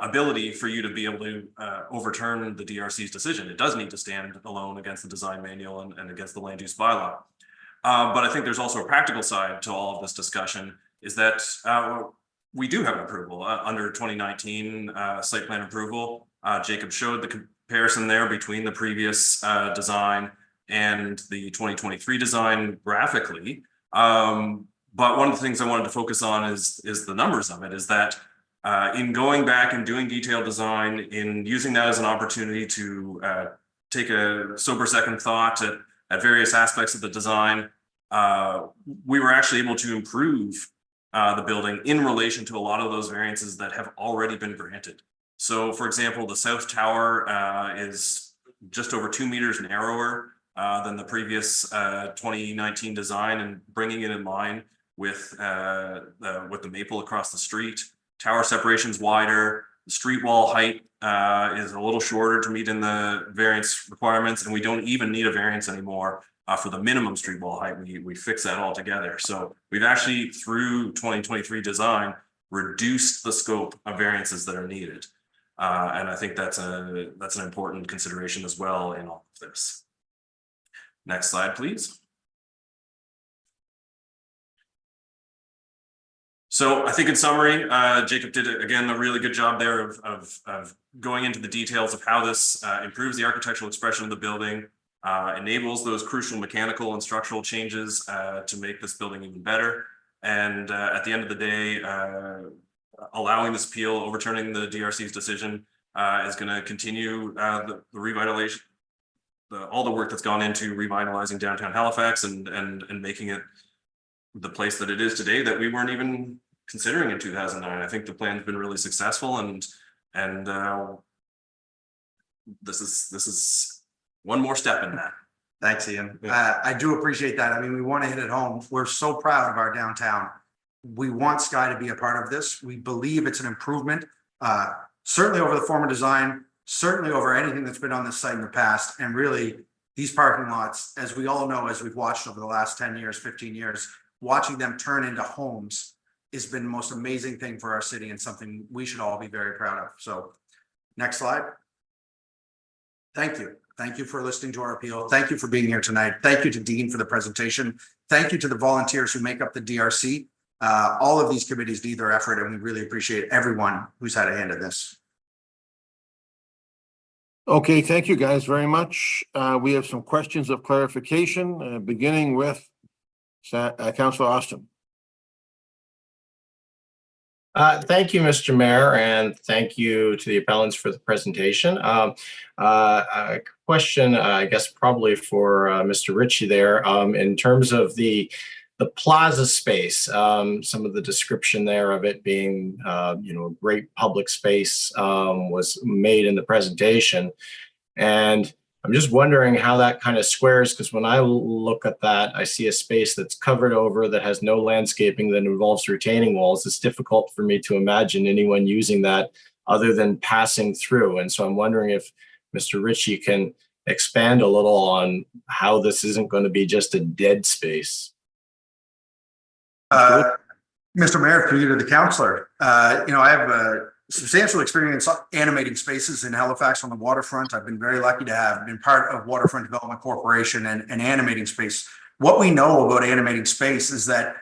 ability for you to be able to overturn the DRC's decision. It does need to stand alone against the design manual and against the land use bylaw. But I think there's also a practical side to all of this discussion, is that we do have an approval under 2019 site plan approval. Jacob showed the comparison there between the previous design and the 2023 design graphically. But one of the things I wanted to focus on is the numbers of it, is that in going back and doing detailed design, in using that as an opportunity to take a sober second thought at various aspects of the design, we were actually able to improve the building in relation to a lot of those variances that have already been granted. So for example, the South Tower is just over 2 meters narrower than the previous 2019 design, and bringing it in line with the maple across the street. Tower separation's wider. The street wall height is a little shorter to meet in the variance requirements, and we don't even need a variance anymore for the minimum street wall height. We fix that all together. So we've actually, through 2023 design, reduced the scope of variances that are needed. And I think that's an important consideration as well in all of this. Next slide, please. So I think in summary, Jacob did, again, a really good job there of going into the details of how this improves the architectural expression of the building, enables those crucial mechanical and structural changes to make this building even better. And at the end of the day, allowing this appeal, overturning the DRC's decision, is going to continue the revitalization, all the work that's gone into revitalizing downtown Halifax and making it the place that it is today that we weren't even considering in 2009. I think the plan's been really successful, and this is one more step in that. Thanks, Ian. I do appreciate that. I mean, we want to hit it home. We're so proud of our downtown. We want Sky to be a part of this. We believe it's an improvement, certainly over the former design, certainly over anything that's been on this site in the past. And really, these parking lots, as we all know, as we've watched over the last 10 years, 15 years, watching them turn into homes has been the most amazing thing for our city and something we should all be very proud of. So next slide. Thank you. Thank you for listening to our appeal. Thank you for being here tonight. Thank you to Dean for the presentation. Thank you to the volunteers who make up the DRC. All of these committees need their effort, and we really appreciate everyone who's had a hand in this. Okay, thank you guys very much. We have some questions of clarification, beginning with Councillor Austin. Thank you, Mr. Mayor, and thank you to the appellants for the presentation. A question, I guess, probably for Mr. Ritchie there, in terms of the plaza space, some of the description there of it being, great public space was made in the presentation. And I'm just wondering how that kind of squares, because when I look at that, I see a space that's covered over that has no landscaping that involves retaining walls. It's difficult for me to imagine anyone using that other than passing through. And so I'm wondering if Mr. Ritchie can expand a little on how this isn't going to be just a dead space. Mr. Mayor, through you to the councillor, I have a substantial experience animating spaces in Halifax on the waterfront. I've been very lucky to have been part of Waterfront Development Corporation and animating space. What we know about animating space is that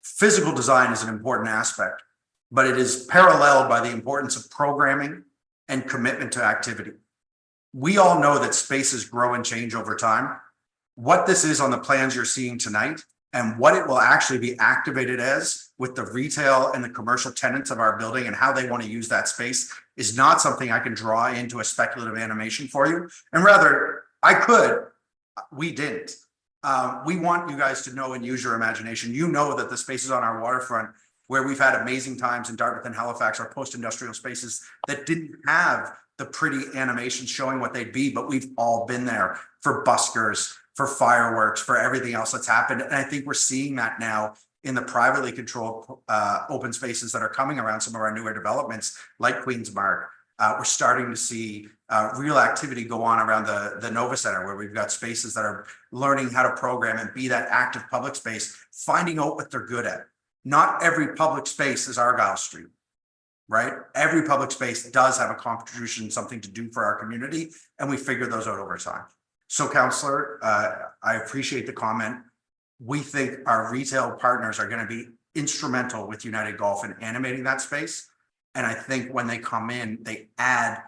physical design is an important aspect, but it is paralleled by the importance of programming and commitment to activity. We all know that spaces grow and change over time. What this is on the plans you're seeing tonight and what it will actually be activated as with the retail and the commercial tenants of our building and how they want to use that space is not something I can draw into a speculative animation for you. And rather, I could, we didn't. We want you guys to know and use your imagination. You know that the spaces on our waterfront where we've had amazing times in Dartmouth and Halifax are post-industrial spaces that didn't have the pretty animations showing what they'd be, but we've all been there for buskers, for fireworks, for everything else that's happened. And I think we're seeing that now in the privately controlled open spaces that are coming around some of our newer developments like Queen's Mark. We're starting to see real activity go on around the Nova Center, where we've got spaces that are learning how to program and be that active public space, finding out what they're good at. Not every public space is Argyle Street, right? Every public space does have a contribution, something to do for our community, and we figure those out over time. So, Councillor, I appreciate the comment. We think our retail partners are going to be instrumental with United Golf in animating that space. And I think when they come in, they add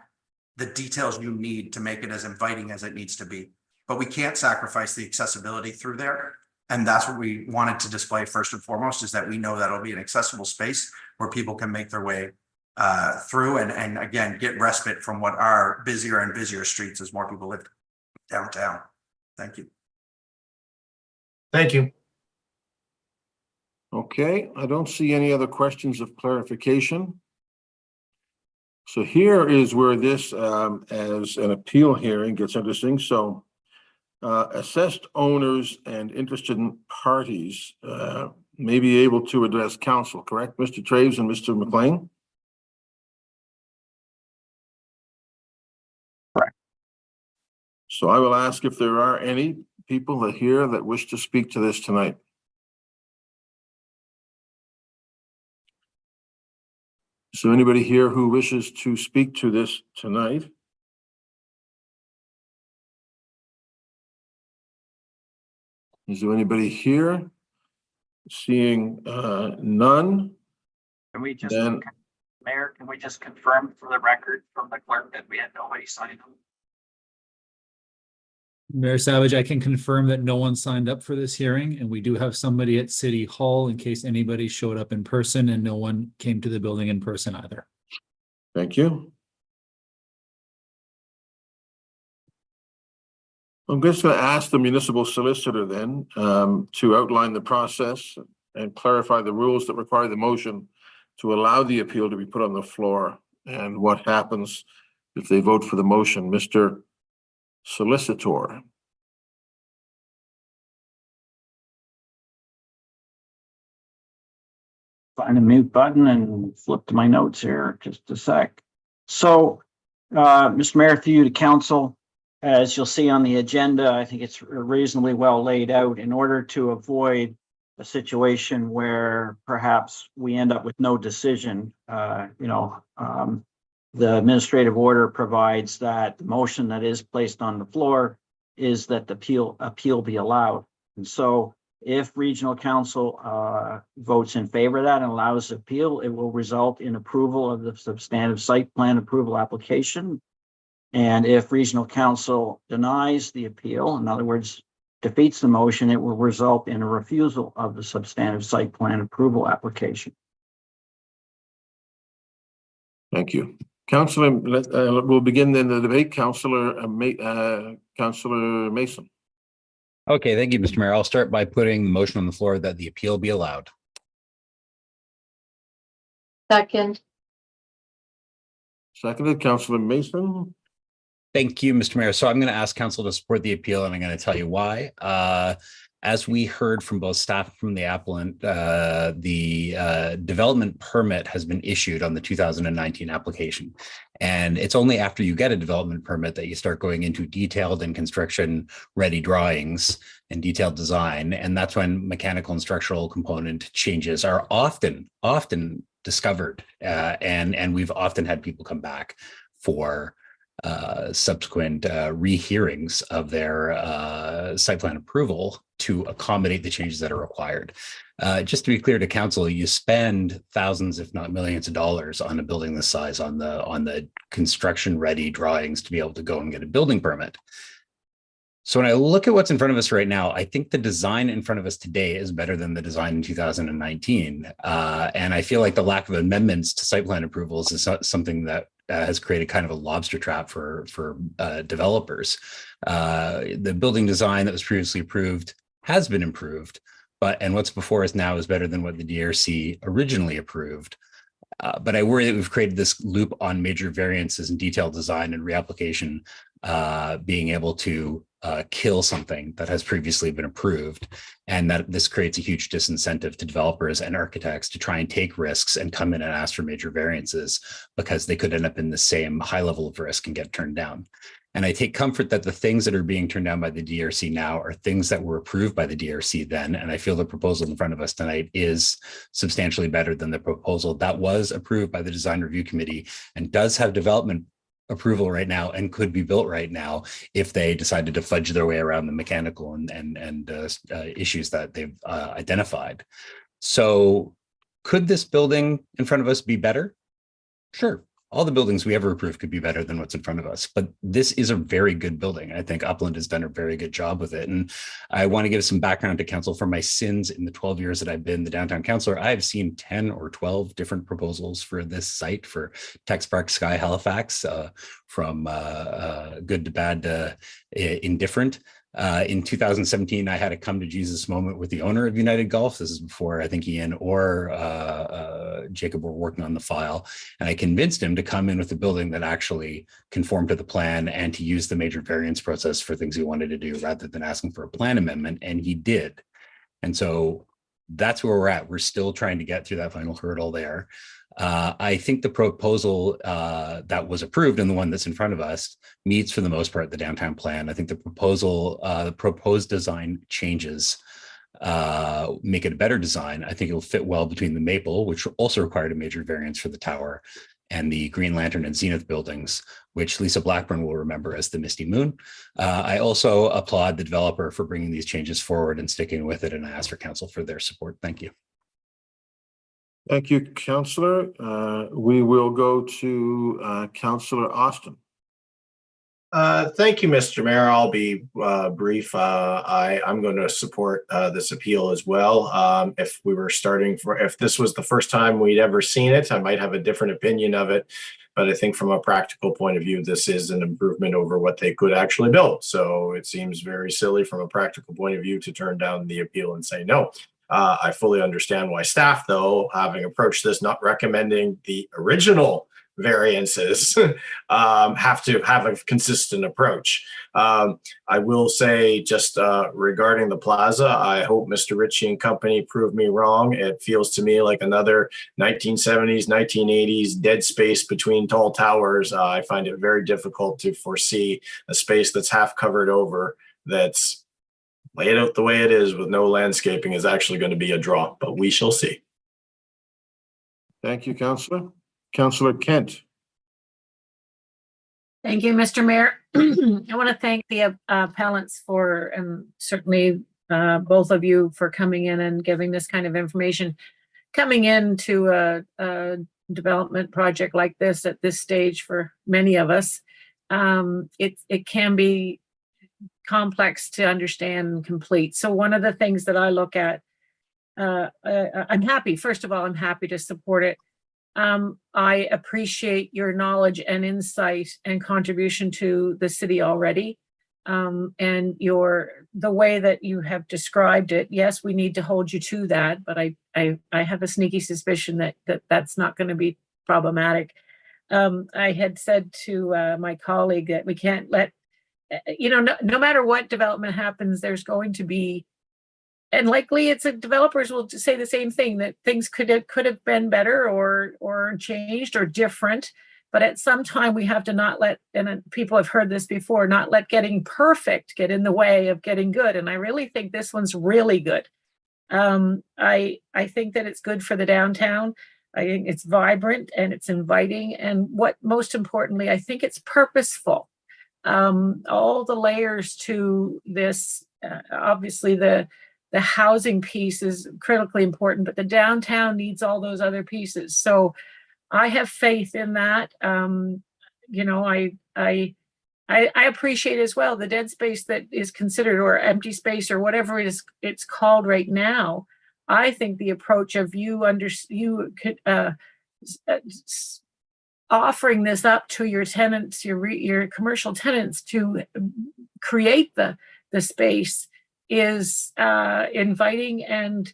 the details you need to make it as inviting as it needs to be. But we can't sacrifice the accessibility through there. And that's what we wanted to display first and foremost, is that we know that'll be an accessible space where people can make their way through and again, get respite from what are busier and busier streets as more people live downtown. Thank you. Thank you. Okay, I don't see any other questions of clarification. So here is where this, as an appeal hearing, gets interesting. So assessed owners and interested parties may be able to address council, correct? Mr. Traves and Mr. McLean? Correct. So I will ask if there are any people that here that wish to speak to this tonight. So anybody here who wishes to speak to this tonight? Is there anybody here? Seeing none. Can we just, Then, Mayor, can we just confirm for the record from the clerk that we had nobody signed up? Mayor Savage, I can confirm that no one signed up for this hearing, and we do have somebody at City Hall in case anybody showed up in person, and no one came to the building in person either. thank you. I'm just going to ask the municipal solicitor then to outline the process and clarify the rules that require the motion to allow the appeal to be put on the floor and what happens if they vote for the motion. Mr. Solicitor. Find a mute button and flip to my notes here, just a sec. So, Mr. Mayor, through you to council, as you'll see on the agenda, I think it's reasonably well laid out in order to avoid a situation where perhaps we end up with no decision. The administrative order provides that the motion that is placed on the floor is that the appeal be allowed. And so if regional council votes in favor of that and allows appeal, it will result in approval of the substantive site plan approval application. And if regional council denies the appeal, in other words, defeats the motion, it will result in a refusal of the substantive site plan approval application. Thank you. Councillor, we'll begin then the debate. Councillor Mason. Okay, thank you, Mr. Mayor. I'll start by putting the motion on the floor that the appeal be allowed. Second. Seconded, Councillor Mason. Thank you, Mr. Mayor. So I'm going to ask council to support the appeal, and I'm going to tell you why. As we heard from both staff and from the appellant, the development permit has been issued on the 2019 application. And it's only after you get a development permit that you start going into detailed and construction ready drawings and detailed design. And that's when mechanical and structural component changes are often discovered. And we've often had people come back for subsequent rehearings of their site plan approval to accommodate the changes that are required. Just to be clear to council, you spend thousands, if not millions of dollars on a building this size on the construction ready drawings to be able to go and get a building permit. So when I look at what's in front of us right now, I think the design in front of us today is better than the design in 2019. And I feel like the lack of amendments to site plan approvals is something that has created kind of a lobster trap for developers. The building design that was previously approved has been improved, and what's before us now is better than what the DRC originally approved. But I worry that we've created this loop on major variances in detailed design and reapplication, being able to kill something that has previously been approved, and that this creates a huge disincentive to developers and architects to try and take risks and come in and ask for major variances because they could end up in the same high level of risk and get turned down. And I take comfort that the things that are being turned down by the DRC now are things that were approved by the DRC then. And I feel the proposal in front of us tonight is substantially better than the proposal that was approved by the Design Review Committee and does have development approval right now and could be built right now if they decided to fudge their way around the mechanical and issues that they've identified. So could this building in front of us be better? Sure. All the buildings we ever approved could be better than what's in front of us, but this is a very good building. I think Appellant has done a very good job with it. And I want to give some background to council. For my sins in the 12 years that I've been the downtown councillor, I've seen 10 or 12 different proposals for this site for Tex Park Sky Halifax, from good to bad to indifferent. In 2017, I had a come to Jesus moment with the owner of United Golf. This is before I think Ian or Jacob were working on the file. And I convinced him to come in with a building that actually conformed to the plan and to use the major variance process for things he wanted to do rather than asking for a plan amendment. And he did. And so that's where we're at. We're still trying to get through that final hurdle there. I think the proposal that was approved and the one that's in front of us meets for the most part the downtown plan. I think the proposed design changes make it a better design. I think it will fit well between the Maple, which also required a major variance for the tower, and the Green Lantern and Zenith buildings, which Lisa Blackburn will remember as the Misty Moon. I also applaud the developer for bringing these changes forward and sticking with it, and I ask for council for their support. Thank you. Thank you, Councillor. We will go to Councillor Austin. Thank you, Mr. Mayor. I'll be brief. I'm going to support this appeal as well. If this was the first time we'd ever seen it, I might have a different opinion of it. But I think from a practical point of view, this is an improvement over what they could actually build. So it seems very silly from a practical point of view to turn down the appeal and say no. I fully understand why staff, though, having approached this, not recommending the original variances, have to have a consistent approach. I will say just regarding the plaza, I hope Mr. Ritchie and company prove me wrong. It feels to me like another 1970s, 1980s dead space between tall towers. I find it very difficult to foresee a space that's half covered over, that's laid out the way it is with no landscaping, is actually going to be a draw, but we shall see. Thank you, Councillor. Councillor Kent. Thank you, Mr. Mayor. I want to thank the appellants for, and certainly both of you for coming in and giving this kind of information. Coming into a development project like this at this stage for many of us, it can be complex to understand and complete. So one of the things that I look at, I'm happy, first of all, I'm happy to support it. I appreciate your knowledge and insight and contribution to the city already. And the way that you have described it, yes, we need to hold you to that, but I have a sneaky suspicion that that's not going to be problematic. I had said to my colleague that we can't let, no matter what development happens, there's going to be, and likely developers will say the same thing, that things could have been better or changed or different. But at some time we have to not let, and people have heard this before, not let getting perfect get in the way of getting good. And I really think this one's really good. I think that it's good for the downtown. I think it's vibrant and it's inviting. And what most importantly, I think it's purposeful. All the layers to this, obviously the housing piece is critically important, but the downtown needs all those other pieces. So I have faith in that. I appreciate as well the dead space that is considered, or empty space, or whatever it's called right now. I think the approach of offering this up to your tenants, your commercial tenants, to create the space is inviting and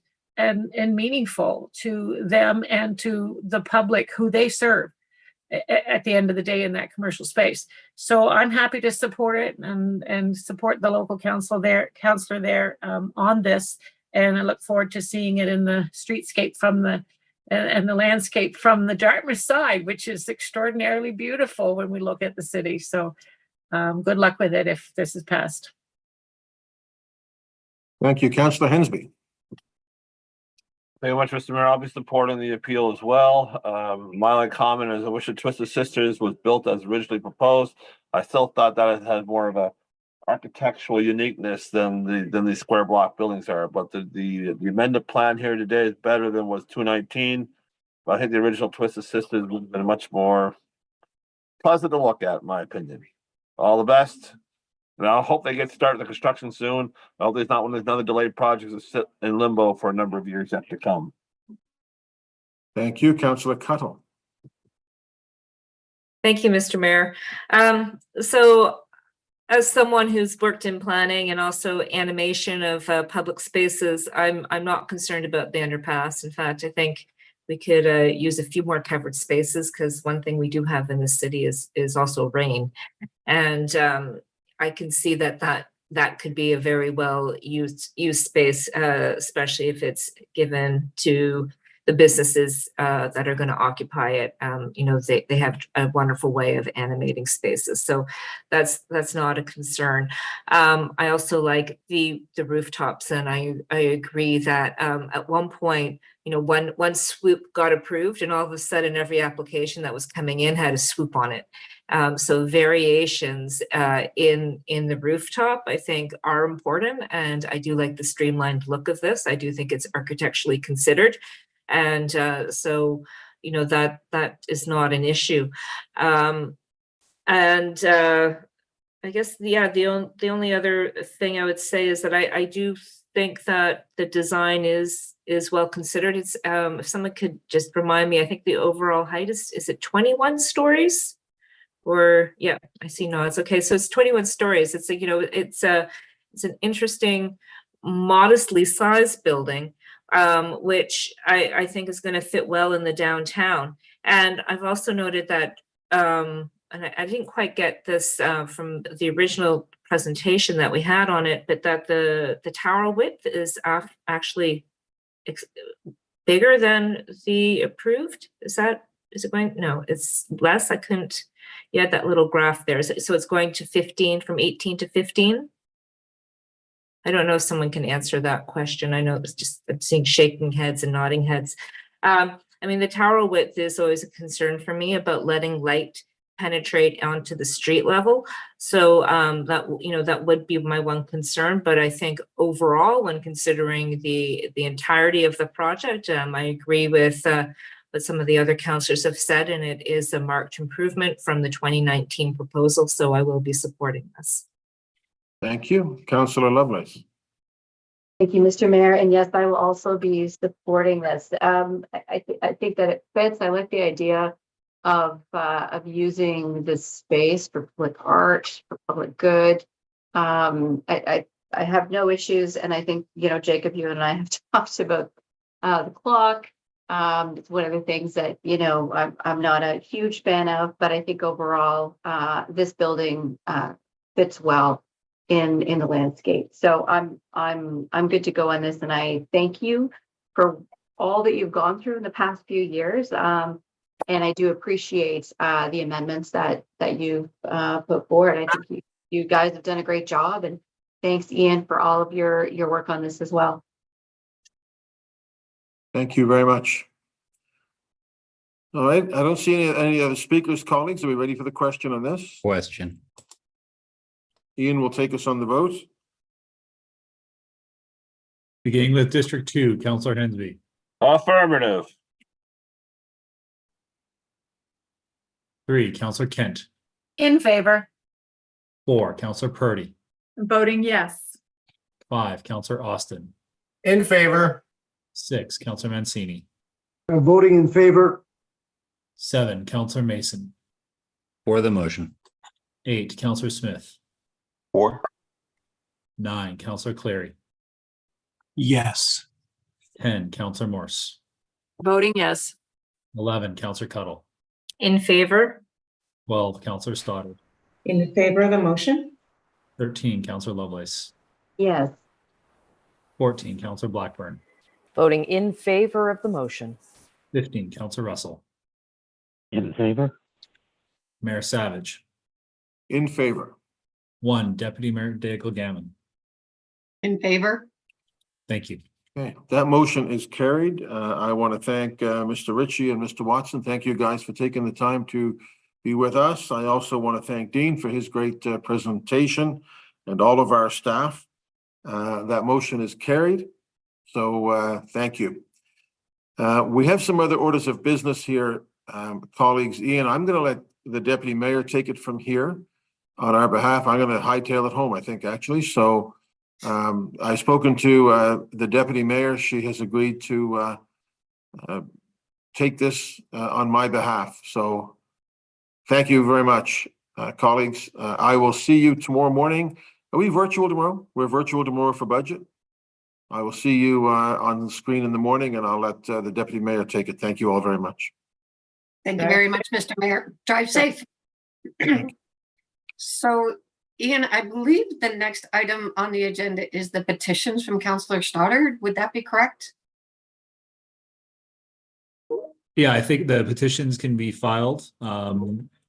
meaningful to them and to the public who they serve at the end of the day in that commercial space. So I'm happy to support it and support the local councilor there on this. And I look forward to seeing it in the streetscape and the landscape from the Dartmouth side, which is extraordinarily beautiful when we look at the city. So good luck with it if this is passed. Thank you, Councillor Hensby. Thank you much, Mr. Mayor. I'll be supporting the appeal as well. My only comment is I wish the Twisted Sisters was built as originally proposed. I still thought that it had more of a architectural uniqueness than these square block buildings are. But the amended plan here today is better than was 219. But I think the original Twisted Sisters would have been much more pleasant to look at, in my opinion. All the best. And I hope they get started the construction soon. I hope there's not one of these another delayed projects that sit in limbo for a number of years yet to come. Thank you, Councillor Cuttle. Thank you, Mr. Mayor. So as someone who's worked in planning and also animation of public spaces, I'm not concerned about the underpass. In fact, I think we could use a few more covered spaces, because one thing we do have in the city is also rain. And I can see that could be a very well used space, especially if it's given to the businesses that are going to occupy it. They have a wonderful way of animating spaces, so that's not a concern. I also like the rooftops, and I agree that at one point, one swoop got approved, and all of a sudden every application that was coming in had a swoop on it. So variations in the rooftop, I think, are important, and I do like the streamlined look of this. I do think it's architecturally considered, and so that is not an issue. And I guess the only other thing I would say is that I do think that the design is well considered. It's if someone could just remind me, I think the overall height is it 21 stories? Or yeah, I see nods. Okay, so it's 21 stories. It's it's an interesting, modestly sized building. which I think is going to fit well in the downtown. And I've also noted that, and I didn't quite get this from the original presentation that we had on it, but that the tower width is actually bigger than the approved. Is it going? No, it's less. I couldn't. You had that little graph there. So it's going to 15, from 18 to 15. I don't know if someone can answer that question. I know it's just, I'm seeing shaking heads and nodding heads. I mean, the tower width is always a concern for me about letting light penetrate onto the street level. So that would be my one concern. But I think overall, when considering the entirety of the project, I agree with what some of the other councillors have said, and it is a marked improvement from the 2019 proposal. So I will be supporting this. Thank you. Councillor Lovelace. Thank you, Mr. Mayor. And yes, I will also be supporting this. I think that it fits. I like the idea of using this space for public art, for public good. I have no issues, and I think, Jacob, you and I have talked about the clock. It's one of the things that I'm not a huge fan of, but I think overall this building fits well in the landscape. So I'm good to go on this, and I thank you for all that you've gone through in the past few years. And I do appreciate the amendments that you've put forward. I think you guys have done a great job, and thanks, Ian, for all of your work on this as well. Thank you very much. All right, I don't see any other speakers. Colleagues, are we ready for the question on this? Question. Ian will take us on the vote. Beginning with District 2, Councillor Hensby. Affirmative. 3, Councillor Kent. In favor. 4, Councillor Purdy. Voting yes. 5, Councillor Austin. In favor. 6, Councillor Mancini. Voting in favor. 7, Councillor Mason. For the motion. 8, Councillor Smith. For. 9, Councillor Clary. Yes. 10, Councillor Morse. Voting yes. 11, Councillor Cuttle. In favor. 12, Councillor Stoddard. In favor of the motion? 13, Councillor Lovelace. Yes. 14, Councillor Blackburn. Voting in favor of the motion. 15, Councillor Russell. In favor. Mayor Savage. In favor. 1, Deputy Mayor Gammon. In favor? Thank you. Okay, that motion is carried. I want to thank Mr. Ritchie and Mr. Watson. Thank you guys for taking the time to be with us. I also want to thank Dean for his great presentation and all of our staff. That motion is carried. So thank you. We have some other orders of business here, colleagues. Ian, I'm going to let the Deputy Mayor take it from here on our behalf. I'm going to hightail it home, I think, actually. So I've spoken to the Deputy Mayor. She has agreed to take this on my behalf. So thank you very much, colleagues. I will see you tomorrow morning. Are we virtual tomorrow? We're virtual tomorrow for budget. I will see you on the screen in the morning, and I'll let the Deputy Mayor take it. Thank you all very much. Thank you very much, Mr. Mayor. Drive safe. So, Ian, I believe the next item on the agenda is the petitions from Councillor Stoddard. Would that be correct? Yeah, I think the petitions can be filed.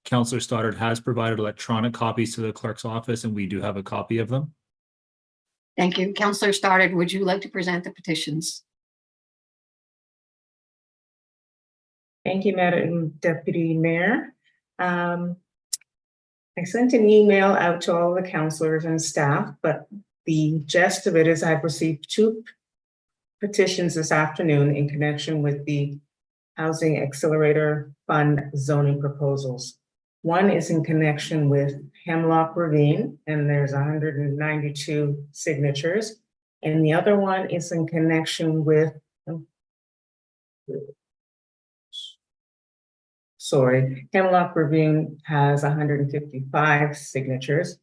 Councillor Stoddard has provided electronic copies to the clerk's office, and we do have a copy of them. Thank you. Councillor Stoddard, would you like to present the petitions? Thank you, Madam Deputy Mayor. I sent an email out to all the councillors and staff, but the gist of it is I've received 2 petitions this afternoon in connection with the Housing Accelerator Fund zoning proposals. One is in connection with Hemlock Ravine, and there's 192 signatures. And the other one is in connection with, Hemlock Ravine has 155 signatures.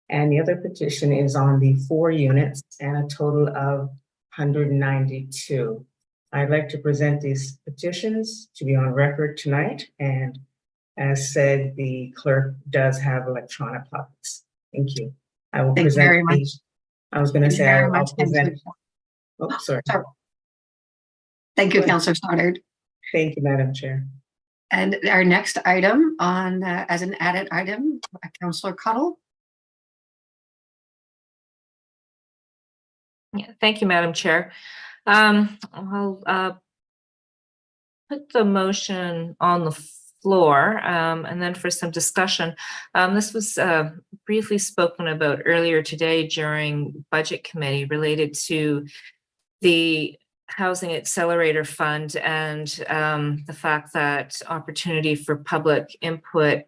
And the other petition is on the 4 units and a total of 192. I'd like to present these petitions to be on record tonight, and as said, the clerk does have electronic copies. Thank you. I will Thank you present very much. these. I was going to Thank you say, very I'll much, present. Councillor. Oh, sorry. Sorry. Thank you, Go ahead. Councillor Stoddard. Thank you, Madam Chair. And our next item on, as an added item, Councillor Cottle. Yeah, thank you, Madam Chair. I'll put the motion on the floor, and then for some discussion. This was briefly spoken about earlier today during Budget Committee related to the Housing Accelerator Fund and the fact that opportunity for public input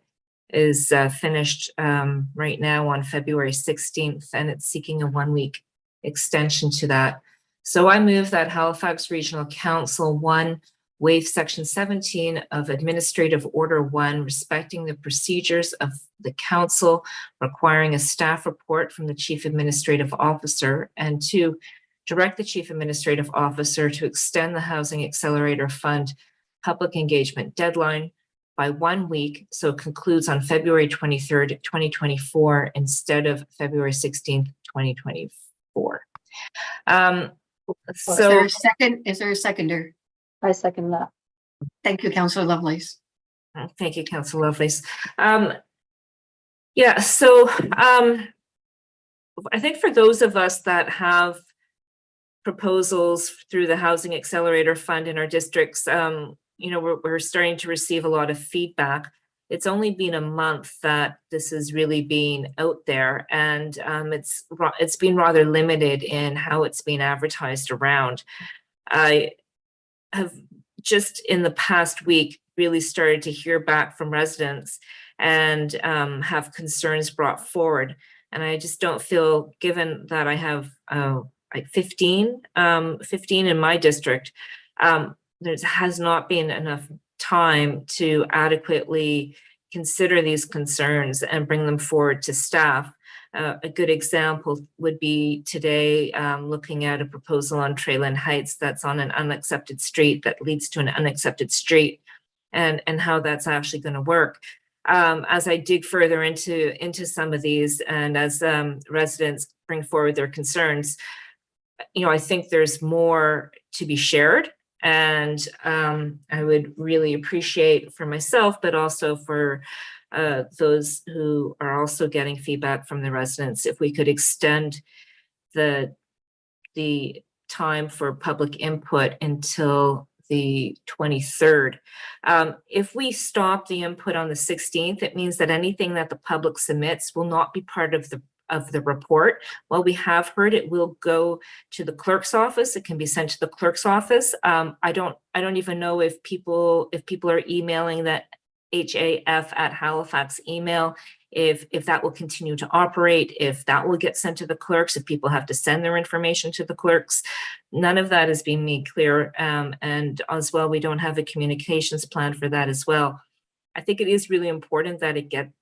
is finished right now on February 16th, and it's seeking a 1-week extension to that. So I move that Halifax Regional Council 1 waive Section 17 of Administrative Order 1 respecting the procedures of the council, requiring a staff report from the Chief Administrative Officer, and 2, direct the Chief Administrative Officer to extend the Housing Accelerator Fund public engagement deadline by 1 week, so it concludes on February 23rd, 2024, instead of February 16th, 2024. Is there a second? Is there a seconder? I second that. Thank you, Councillor Lovelace. Thank you, Councillor Lovelace. Yeah, so I think for those of us that have proposals through the Housing Accelerator Fund in our districts, you know, we're starting to receive a lot of feedback. It's only been a month that this has really been out there, and it's been rather limited in how it's been advertised around. I have just in the past week really started to hear back from residents and have concerns brought forward. And I just don't feel, given that I have like 15 in my district, there has not been enough time to adequately consider these concerns and bring them forward to staff. A good example would be today looking at a proposal on Trayland Heights that's on an unaccepted street that leads to an unaccepted street, and how that's actually going to work. As I dig further into some of these, and as residents bring forward their concerns, you know, I think there's more to be shared, and I would really appreciate for myself, but also for those who are also getting feedback from the residents, if we could extend the time for public input until the 23rd. If we stop the input on the 16th, it means that anything that the public submits will not be part of the report. While we have heard it will go to the clerk's office, it can be sent to the clerk's office. I don't even know if people are emailing that HAF@Halifax email, if that will continue to operate, if that will get sent to the clerks, if people have to send their information to the clerks. None of that is being made clear. And as well, we don't have a communications plan for that as well. I think it is really important that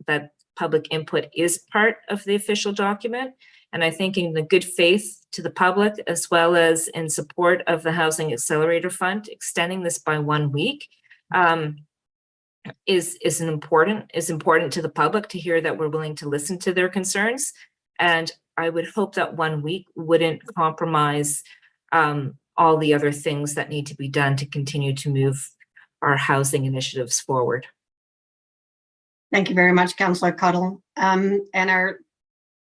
that public input is part of the official document. And I think in the good faith to the public, as well as in support of the Housing Accelerator Fund, extending this by 1 week, is important to the public to hear that we're willing to listen to their concerns. And I would hope that 1 week wouldn't compromise all the other things that need to be done to continue to move our housing initiatives forward. Thank you very much, Councillor Cottle. And our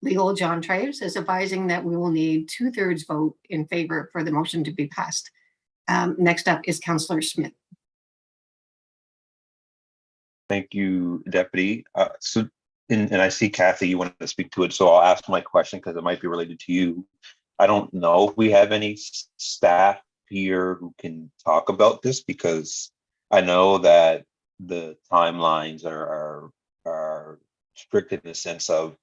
legal John Traves is advising that we will need 2/3 vote in favor for the motion to be passed. Next up is Councillor Smith. Thank you, Deputy. And I see Kathy, you wanted to speak to it, so I'll ask my question because it might be related to you. I don't know if we have any staff here who can talk about this, because I know that the timelines are strict in the sense of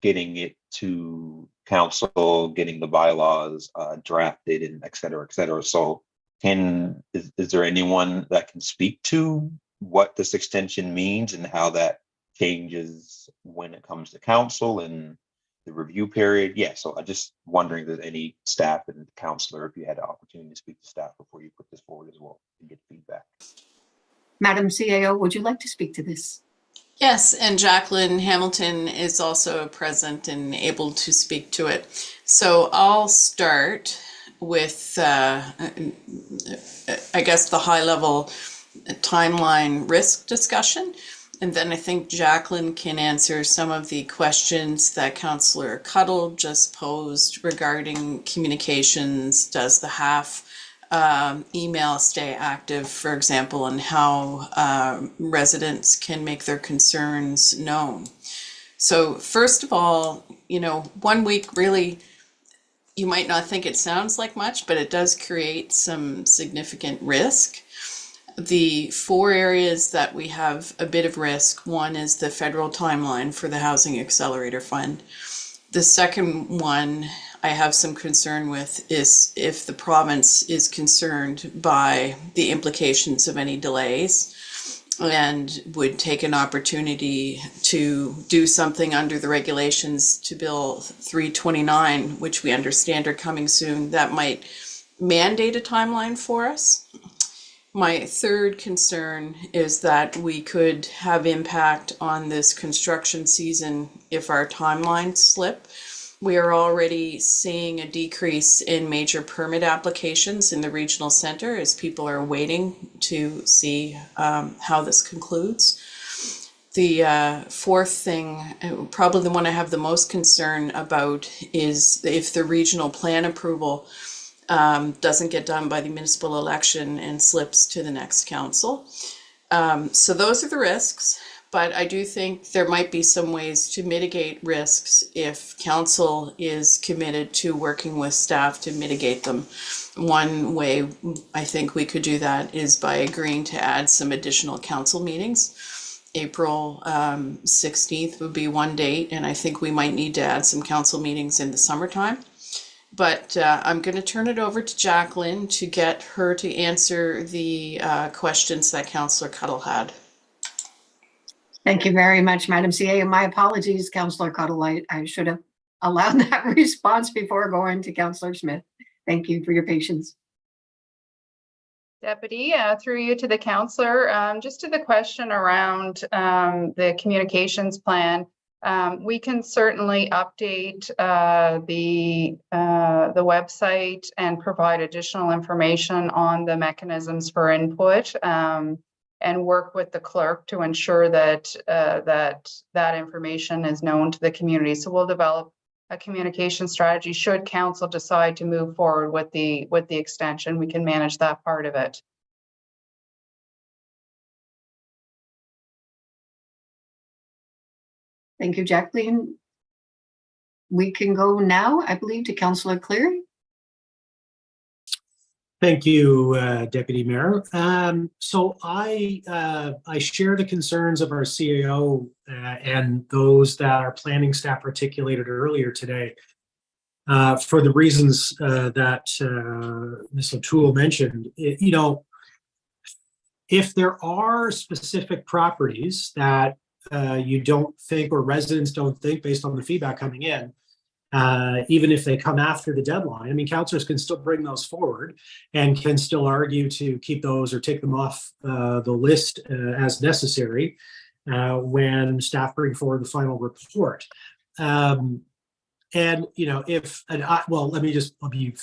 getting it to council, getting the bylaws drafted, and et cetera, et cetera. So is there anyone that can speak to what this extension means and how that changes when it comes to council, and the review period. Yeah, so I'm just wondering that any staff and counselor, if you had the opportunity to speak to staff before you put this forward as well and get feedback. Madam CAO, would you like to speak to this? Yes, and Jacqueline Hamilton is also present and able to speak to it. So I'll start with, I guess, the high-level timeline risk discussion. And then I think Jacqueline can answer some of the questions that Councillor Cuddle just posed regarding communications. Does the HAF email stay active, for example, and how residents can make their concerns known? So first of all, 1 week really, you might not think it sounds like much, but it does create some significant risk. The 4 areas that we have a bit of risk, one is the federal timeline for the Housing Accelerator Fund. The second one I have some concern with is if the province is concerned by the implications of any delays and would take an opportunity to do something under the regulations to Bill 329, which we understand are coming soon, that might mandate a timeline for us. My third concern is that we could have impact on this construction season if our timelines slip. We are already seeing a decrease in major permit applications in the regional center as people are waiting to see how this concludes. The fourth thing, probably the one I have the most concern about, is if the regional plan approval doesn't get done by the municipal election and slips to the next council. So those are the risks, but I do think there might be some ways to mitigate risks if council is committed to working with staff to mitigate them. One way I think we could do that is by agreeing to add some additional council meetings. April 16th would be one date, and I think we might need to add some council meetings in the summertime. But I'm going to turn it over to Jacqueline to get her to answer the questions that Councillor Cuddle had. Thank you very much, Madam CA. And my apologies, Councillor Cuddle. I should have allowed that response before going to Councillor Smith. Thank you for your patience. Deputy, through you to the councillor, just to the question around the communications plan. We can certainly update the website and provide additional information on the mechanisms for input, and work with the clerk to ensure that that information is known to the community. So we'll develop a communication strategy should council decide to move forward with the extension. We can manage that part of it. Thank you, Jacqueline. We can go now, I believe, to Councillor Cleary. Thank you, Deputy Mayor. So I share the concerns of our CAO and those that our planning staff articulated earlier today. For the reasons that Ms. O'Toole mentioned, if there are specific properties that you don't think, or residents don't think, based on the feedback coming in, even if they come after the deadline, I mean, councillors can still bring those forward and can still argue to keep those or take them off the list as necessary when staff bring forward the final report. Well, I'll be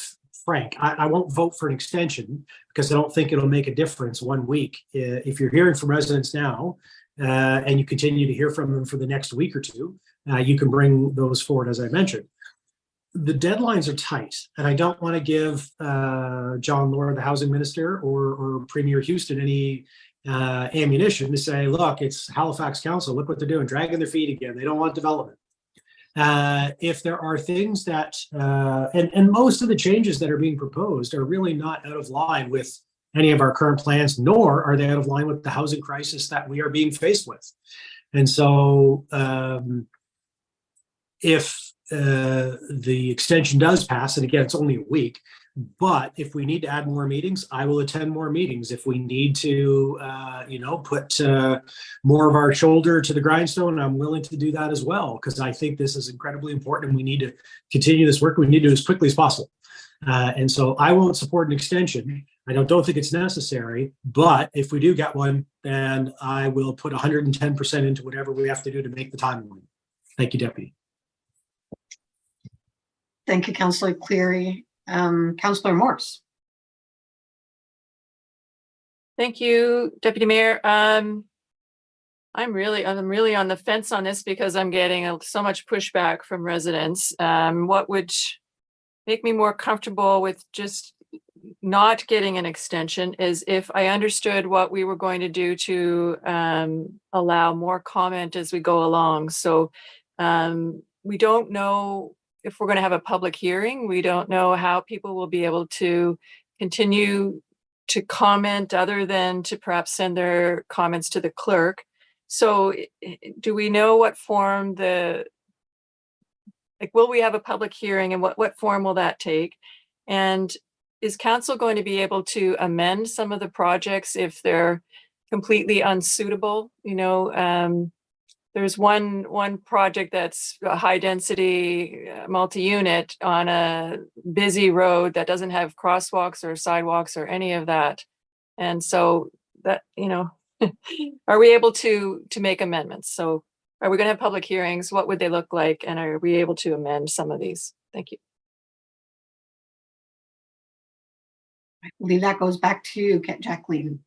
frank, I won't vote for an extension because I don't think it'll make a difference 1 week. If you're hearing from residents now and you continue to hear from them for the next week or two, you can bring those forward, as I mentioned. The deadlines are tight, and I don't want to give John Lord, the housing minister, or Premier Houston any ammunition to say, look, it's Halifax Council, look what they're doing, dragging their feet again. They don't want development. If there are things that, and most of the changes that are being proposed are really not out of line with any of our current plans, nor are they out of line with the housing crisis that we are being faced with. And so if the extension does pass, and again, it's only a week, But if we need to add more meetings, I will attend more meetings. If we need to, put more of our shoulder to the grindstone, I'm willing to do that as well, because I think this is incredibly important and we need to continue this work. We need to do it as quickly as possible. And so I won't support an extension. I don't think it's necessary, but if we do get one, then I will put 110% into whatever we have to do to make the timeline. Thank you, Deputy. Thank you, Councillor Cleary. Councillor Morse. Thank you, Deputy Mayor. I'm really on the fence on this because I'm getting so much pushback from residents. What would make me more comfortable with just not getting an extension is if I understood what we were going to do to allow more comment as we go along. So we don't know if we're going to have a public hearing. We don't know how people will be able to continue to comment other than to perhaps send their comments to the clerk. So do we know what form will we have a public hearing, and what form will that take? And is council going to be able to amend some of the projects if they're completely unsuitable? There's one project that's a high density multi-unit on a busy road that doesn't have crosswalks or sidewalks or any of that. And so that, are we able to make amendments? So are we going to have public hearings? What would they look like? And are we able to amend some of these? Thank you. I believe that goes back to you, Jacqueline.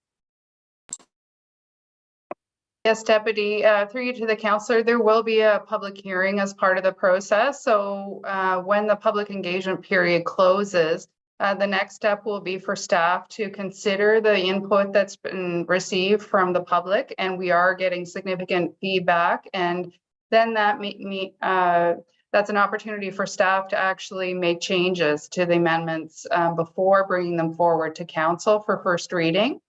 Yes, Deputy, through you to the councillor, there will be a public hearing as part of the process. So when the public engagement period closes, the next step will be for staff to consider the input that's been received from the public, and we are getting significant feedback. And then that's an opportunity for staff to actually make changes to the amendments before bringing them forward to council for first reading.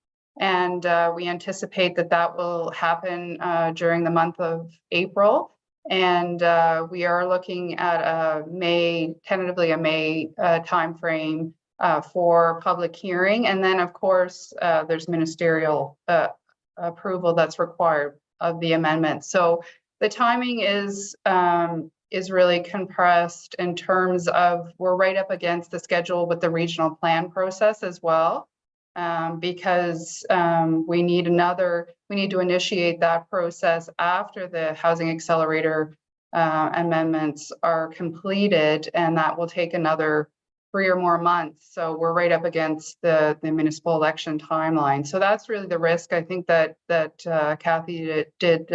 And we anticipate that will happen during the month of April. And we are looking at tentatively a May timeframe for public hearing. And then, of course, there's ministerial approval that's required of the amendment. So the timing is really compressed in terms of we're right up against the schedule with the regional plan process as well. Because we need to initiate that process after the housing accelerator amendments are completed, and that will take another 3 or more months. So we're right up against the municipal election timeline. So that's really the risk I think that Kathy did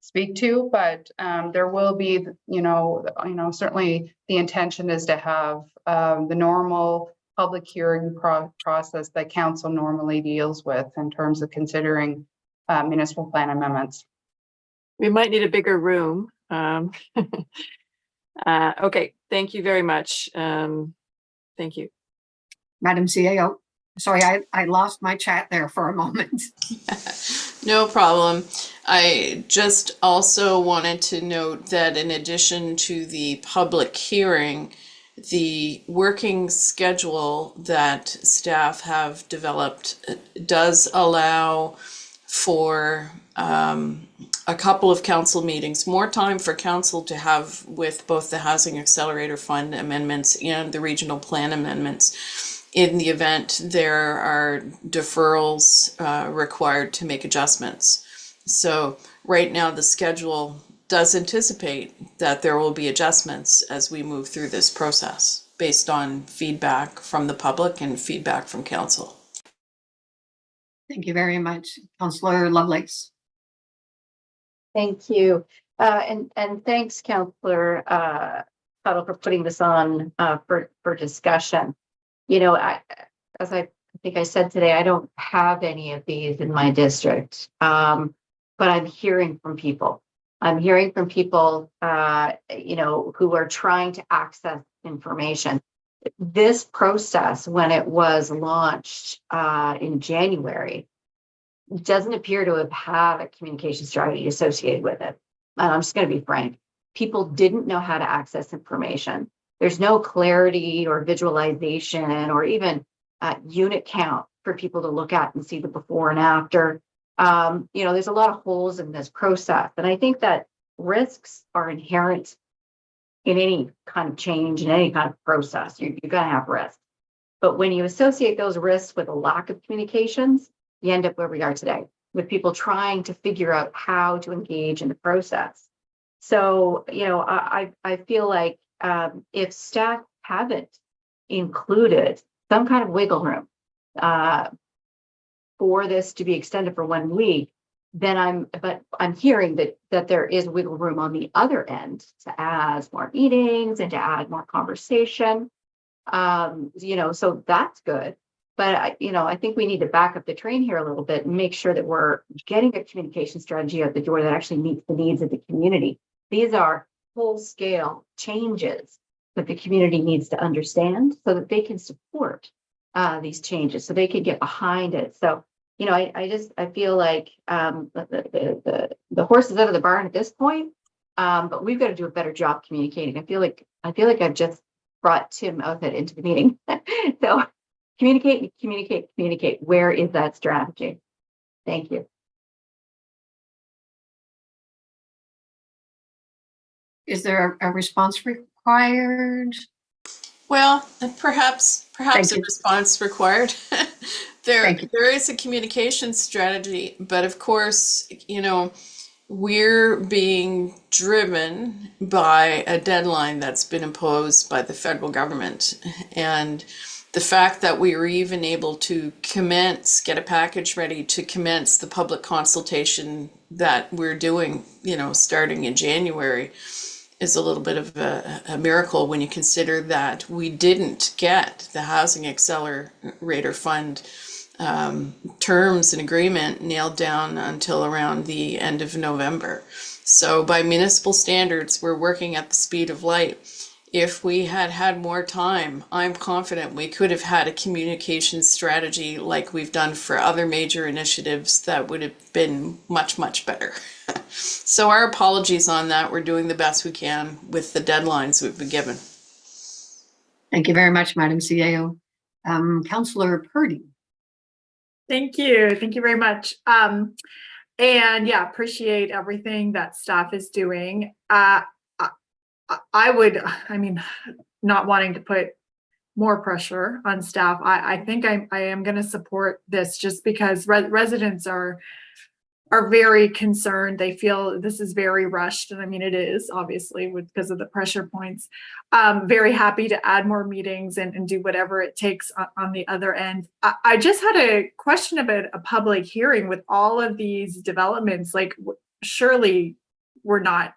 speak to, but there will be, certainly the intention is to have the normal public hearing process that council normally deals with in terms of considering municipal plan amendments. We might need a bigger room. Okay, thank you very much. Thank you. Madam CAO. Sorry, I lost my chat there for a moment. No problem. I just also wanted to note that in addition to the public hearing, the working schedule that staff have developed does allow for a couple of council meetings, more time for council to have with both the Housing Accelerator Fund amendments and the regional plan amendments in the event there are deferrals required to make adjustments. So right now the schedule does anticipate that there will be adjustments as we move through this process based on feedback from the public and feedback from council. Thank you very much, Councillor Lovelace. Thank you. And thanks, Councillor Tuttle, for putting this on for discussion. As I think I said today, I don't have any of these in my district, but I'm hearing from people. I'm hearing from people, who are trying to access information. This process, when it was launched in January, doesn't appear to have had a communication strategy associated with it. And I'm just going to be frank. People didn't know how to access information. there's no clarity or visualization or even unit count for people to look at and see the before and after. There's a lot of holes in this process. And I think that risks are inherent in any kind of change, in any kind of process. You're going to have risks. But when you associate those risks with a lack of communications, you end up where we are today, with people trying to figure out how to engage in the process. So, I feel like if staff haven't included some kind of wiggle room for this to be extended for 1 week, then I'm hearing that there is wiggle room on the other end to add more meetings and to add more conversation. So that's good. But I think we need to back up the train here a little bit and make sure that we're getting a communication strategy out the door that actually meets the needs of the community. These are full-scale changes that the community needs to understand so that they can support these changes, so they can get behind it. So, I feel like the horse is out of the barn at this point, but we've got to do a better job communicating. I feel like I've just brought Tim Outfit into the meeting. So communicate. Where is that strategy? Thank you. Is there a response required? Well, perhaps Thank a you. response required. There is a communication strategy, but of course, we're being driven by a deadline that's been imposed by the federal government. And the fact that we were even able to get a package ready to commence the public consultation that we're doing, starting in January, is a little bit of a miracle when you consider that we didn't get the Housing Accelerator Fund terms and agreement nailed down until around the end of November. So by municipal standards, we're working at the speed of light. If we had had more time, I'm confident we could have had a communication strategy like we've done for other major initiatives that would have been much, much better. So our apologies on that. We're doing the best we can with the deadlines we've been given. Thank you very much, Madam CAO. Councillor Purdy. Thank you. Thank you very much. And yeah, appreciate everything that staff is doing. Not wanting to put more pressure on staff, I think I am going to support this just because residents are very concerned. They feel this is very rushed. And it is obviously because of the pressure points. Very happy to add more meetings and do whatever it takes on the other end. I just had a question about a public hearing with all of these developments. Like, surely we're not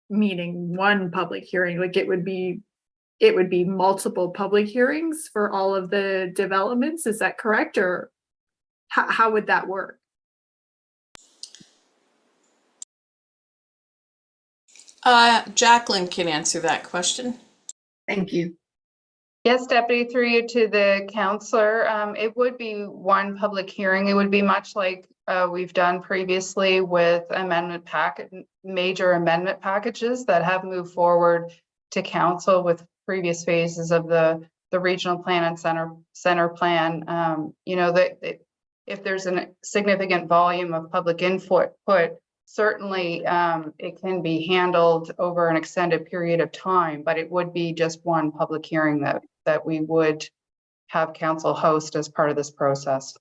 meaning one public hearing. Like, it would be multiple public hearings for all of the developments. Is that correct? Or how would that work? Jacqueline can answer that question. Thank you. Yes, Deputy, through you to the councillor. It would be one public hearing. It would be much like we've done previously with major amendment packages that have moved forward to council with previous phases of the regional plan and center plan. If there's a significant volume of public input, certainly it can be handled over an extended period of time, but it would be just one public hearing that we would have council host as part of this process.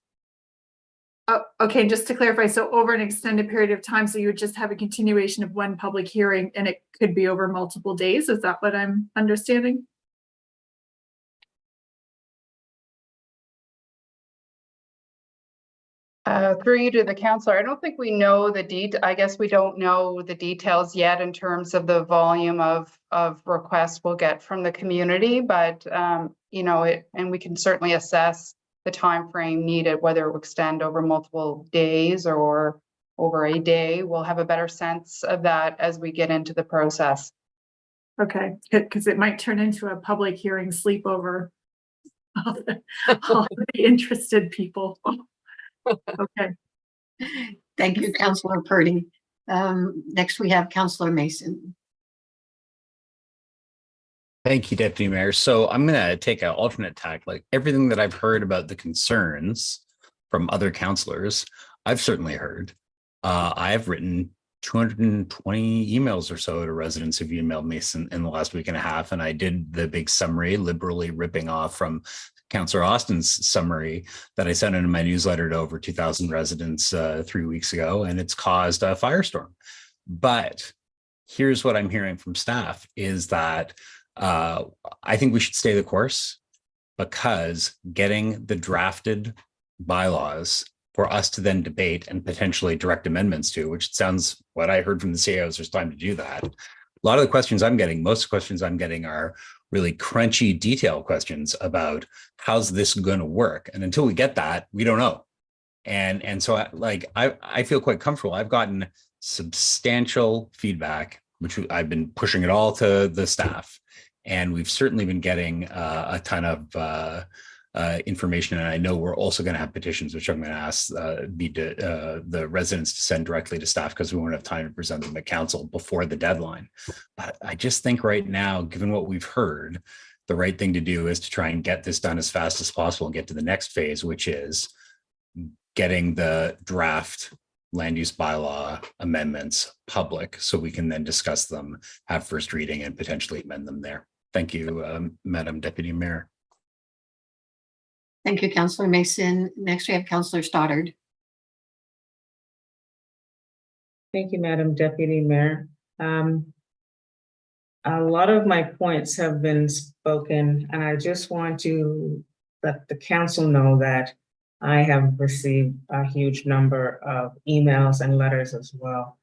Oh, okay, just to clarify, so over an extended period of time, so you would just have a continuation of one public hearing and it could be over multiple days. Is that what I'm understanding? Through you to the councillor, I don't think we know I guess we don't know the details yet in terms of the volume of requests we'll get from the community, but and we can certainly assess the time frame needed, whether it will extend over multiple days or over a day. We'll have a better sense of that as we get into the process. Okay, because it might turn into a public hearing sleepover of all the interested people. Okay. Thank you, Councillor Purdy. Next, we have Councillor Mason. Thank you, Deputy Mayor. So I'm going to take an alternate tack. Like everything that I've heard about the concerns from other councillors, I've certainly heard. I have written 220 emails or so to residents who've emailed me in the last week and a half, and I did the big summary, liberally ripping off from Councillor Austin's summary that I sent in my newsletter to over 2,000 residents 3 weeks ago, and it's caused a firestorm. But here's what I'm hearing from staff is that I think we should stay the course, because getting the drafted bylaws for us to then debate and potentially direct amendments to, which sounds what I heard from the CAOs, there's time to do that. A lot of the questions I'm getting, most questions I'm getting are really crunchy detail questions about how's this going to work. And until we get that, we don't know. And so I feel quite comfortable. I've gotten substantial feedback, which I've been pushing it all to the staff. And we've certainly been getting a ton of information. And I know we're also going to have petitions, which I'm going to ask the residents to send directly to staff, because we won't have time to present them at council before the deadline. But I just think right now, given what we've heard, the right thing to do is to try and get this done as fast as possible and get to the next phase, which is getting the draft land use bylaw amendments public, so we can then discuss them, have first reading, and potentially amend them there. Thank you, Madam Deputy Mayor. Thank you, Councillor Mason. Next, we have Councillor Stoddard. Thank you, Madam Deputy Mayor. A lot of my points have been spoken, and I just want to let the council know that I have received a huge number of emails and letters as well.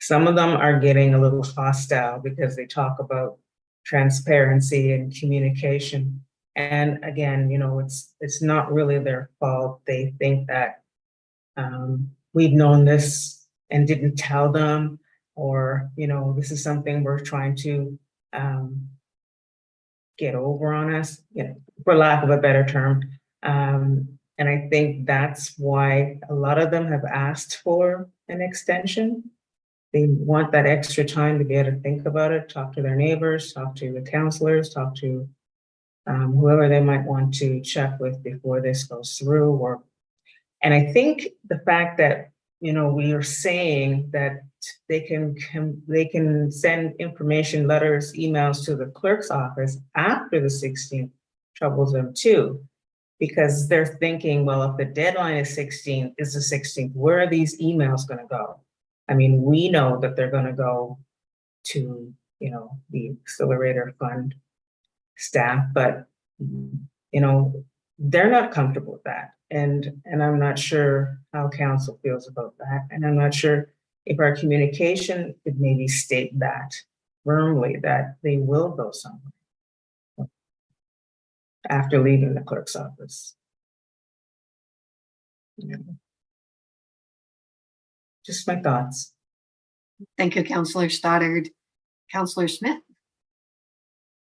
Some of them are getting a little hostile because they talk about transparency and communication. And again, it's not really their fault. They think that we've known this and didn't tell them, or, this is something we're trying to get over on us, for lack of a better term. And I think that's why a lot of them have asked for an extension. They want that extra time to be able to think about it, talk to their neighbors, talk to the councillors, talk to whoever they might want to check with before this goes through. And I think the fact that, we are saying that they can send information, letters, emails to the clerk's office after the 16th troubles them too, because they're thinking, well, if the deadline is the 16th, where are these emails going to go? I mean, we know that they're going to go to, the Accelerator Fund staff, but, they're not comfortable with that. And I'm not sure how council feels about that. And I'm not sure if our communication could maybe state that firmly, that they will go somewhere after leaving the clerk's office. Just my thoughts. Thank you, Councillor Stoddard. Councillor Smith.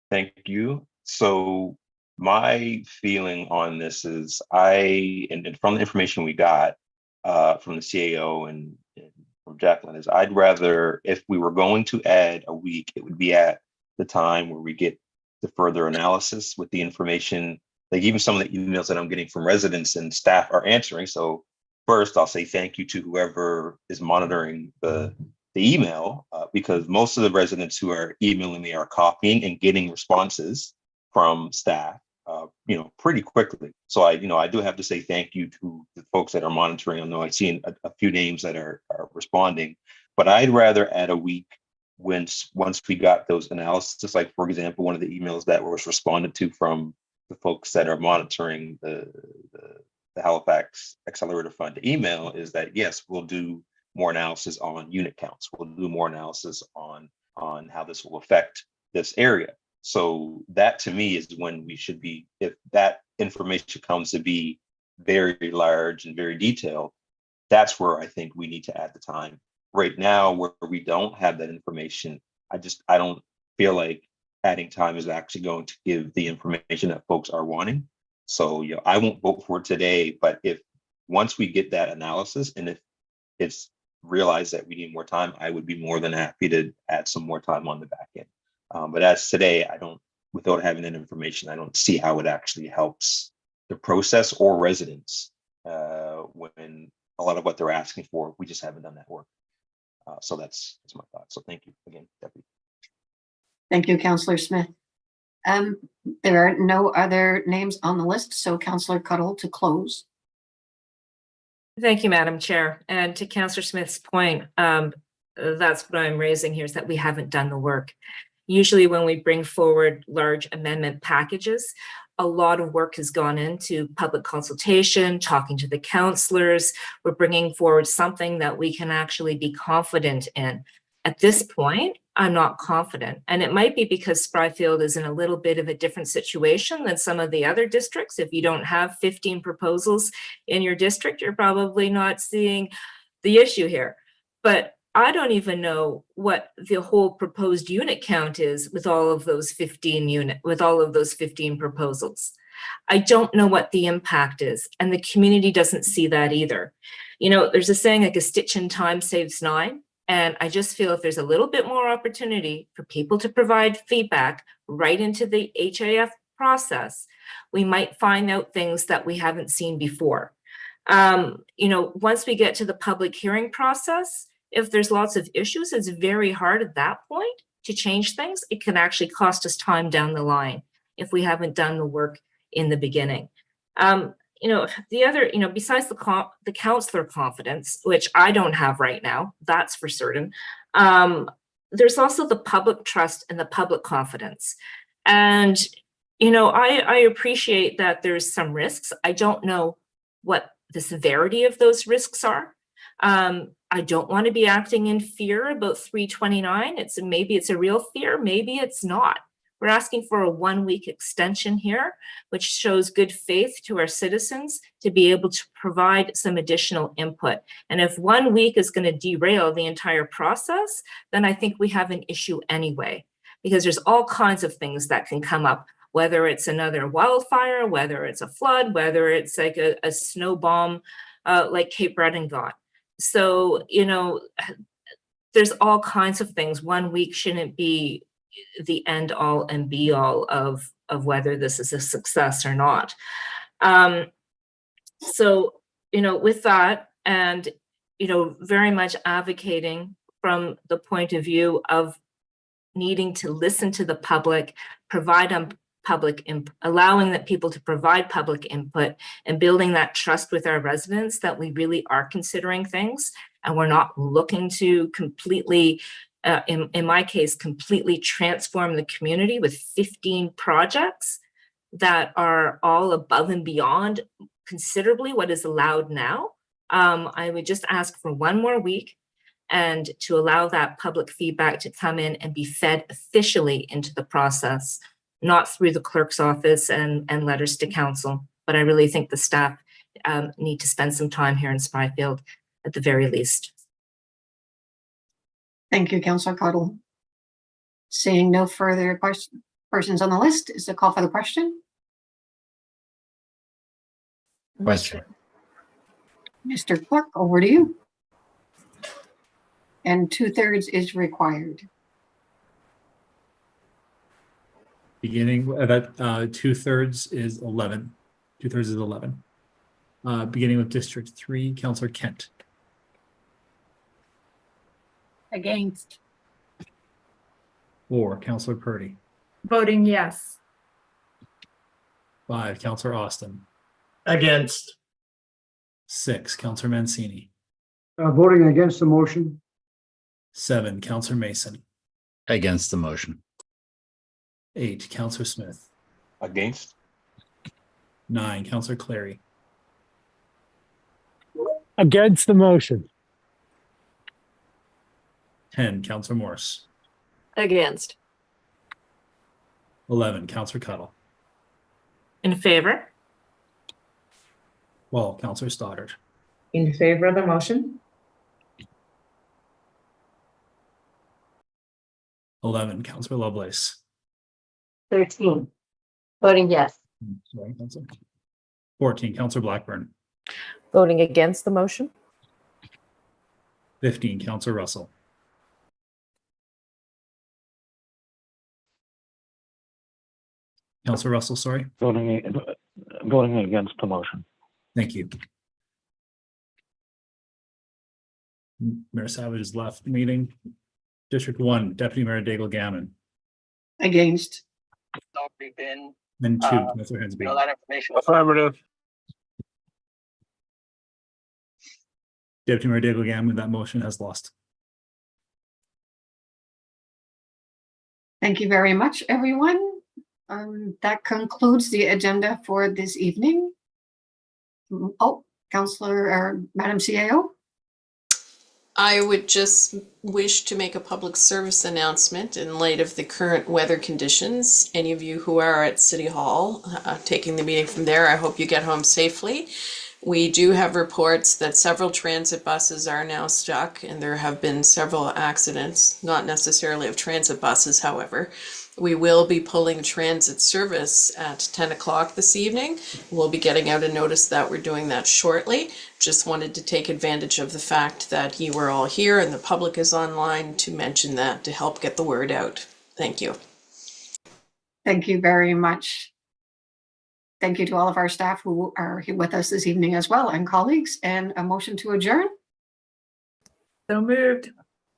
Thank you. So my feeling on this is and from the information we got from the CAO and from Jacqueline, is I'd rather, if we were going to add a week, it would be at the time where we get the further analysis with the information. Like even some of the emails that I'm getting from residents and staff are answering. So first, I'll say thank you to whoever is monitoring the email, because most of the residents who are emailing me are copying and getting responses from staff, pretty quickly. So I do have to say thank you to the folks that are monitoring. I know I've seen a few names that are responding, but I'd rather add a week once we got those analysis. Like, for example, one of the emails that was responded to from the folks that are monitoring the Halifax Accelerator Fund email is that, yes, we'll do more analysis on unit counts. We'll do more analysis on how this will affect this area. So that to me is when we should be, if that information comes to be very large and very detailed, that's where I think we need to add the time. Right now, where we don't have that information, I don't feel like adding time is actually going to give the information that folks are wanting. So, I won't vote for it today, but if once we get that analysis and if it's realized that we need more time, I would be more than happy to add some more time on the back end. But as today, without having that information, I don't see how it actually helps the process or residents when a lot of what they're asking for, we just haven't done that work. So that's my thought. So thank you again, Deputy. Thank you, Councillor Smith. There are no other names on the list, so Councillor Cuddle to close. Thank you, Madam Chair. And to Councillor Smith's point, that's what I'm raising here, is that we haven't done the work. Usually when we bring forward large amendment packages, a lot of work has gone into public consultation, talking to the councillors. We're bringing forward something that we can actually be confident in. At this point, I'm not confident. And it might be because Spryfield is in a little bit of a different situation than some of the other districts. If you don't have 15 proposals in your district, you're probably not seeing the issue here. But I don't even know what the whole proposed unit count is with all of those 15 proposals. I don't know what the impact is, and the community doesn't see that either. You know, there's a saying like a stitch in time saves 9. And I just feel if there's a little bit more opportunity for people to provide feedback right into the HAF process, we might find out things that we haven't seen before. You know, once we get to the public hearing process, if there's lots of issues, it's very hard at that point to change things. It can actually cost us time down the line if we haven't done the work in the beginning. You know, the other, you know, besides the councillor confidence, which I don't have right now, that's for certain, there's also the public trust and the public confidence. And, you know, I appreciate that there's some risks. I don't know what the severity of those risks are. I don't want to be acting in fear about 329. Maybe it's a real fear, maybe it's not. We're asking for a 1-week extension here, which shows good faith to our citizens to be able to provide some additional input. And if 1 week is going to derail the entire process, then I think we have an issue anyway, because there's all kinds of things that can come up, whether it's another wildfire, whether it's a flood, whether it's like a snow bomb like Cape Breton got. So, you know, there's all kinds of things. 1 week shouldn't be the end all and be all of whether this is a success or not. So, you know, with that, and, you know, very much advocating from the point of view of needing to listen to the public, provide allowing that people to provide public input, and building that trust with our residents that we really are considering things, and we're not looking to completely, in my case, completely transform the community with 15 projects that are all above and beyond considerably what is allowed now. I would just ask for 1 more week and to allow that public feedback to come in and be fed officially into the process, not through the clerk's office and letters to council. But I really think the staff need to spend some time here in Spryfield at the very least. Thank you, Councillor Cottle. Seeing no further persons on the list, is the call for the question? Question. Mr. Clerk, over to you. And 2/3 is required. Beginning that 2/3 is 11. 2/3 is 11. Beginning with District 3, Councillor Kent. Against. 4, Councillor Purdy. Voting yes. 5, Councillor Austin. Against. 6, Councillor Mancini. Voting against the motion. 7, Councillor Mason. Against the motion. 8, Councillor Smith. Against. 9, Councillor Clary. Against the motion. 10, Councillor Morse. Against. 11, Councillor Cuttle. In favor? 12, Councillor Stoddard. In favor of the motion? 11, Councillor Lovelace. 13. Voting yes. Sorry, Councillor. 14, Councillor Blackburn. Voting against the motion. 15, Councillor Russell. Councillor Russell, sorry. Voting against the motion. Thank you. Mayor Savage has left the meeting. District 1, Deputy Mayor Daigle Gammon. Against. Then 2, Councillor Hensby. Affirmative. Deputy Mayor Daigle Gammon, that motion has lost. Thank you very much, everyone. That concludes the agenda for this evening. Oh, Councillor or Madam CAO? I would just wish to make a public service announcement in light of the current weather conditions. Any of you who are at City Hall, taking the meeting from there, I hope you get home safely. We do have reports that several transit buses are now stuck, and there have been several accidents, not necessarily of transit buses, however. We will be pulling transit service at 10 o'clock this evening. We'll be getting out a notice that we're doing that shortly. Just wanted to take advantage of the fact that you were all here and the public is online to mention that to help get the word out. Thank you. Thank you very much. Thank you to all of our staff who are here with us this evening as well, and colleagues, and a motion to adjourn. So moved.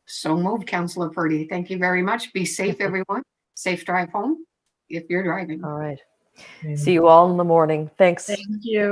So moved, Councillor Purdy. Thank you very much. Be safe, everyone. Safe drive home if you're driving. All right. See you all in the morning. Thanks. Thank you.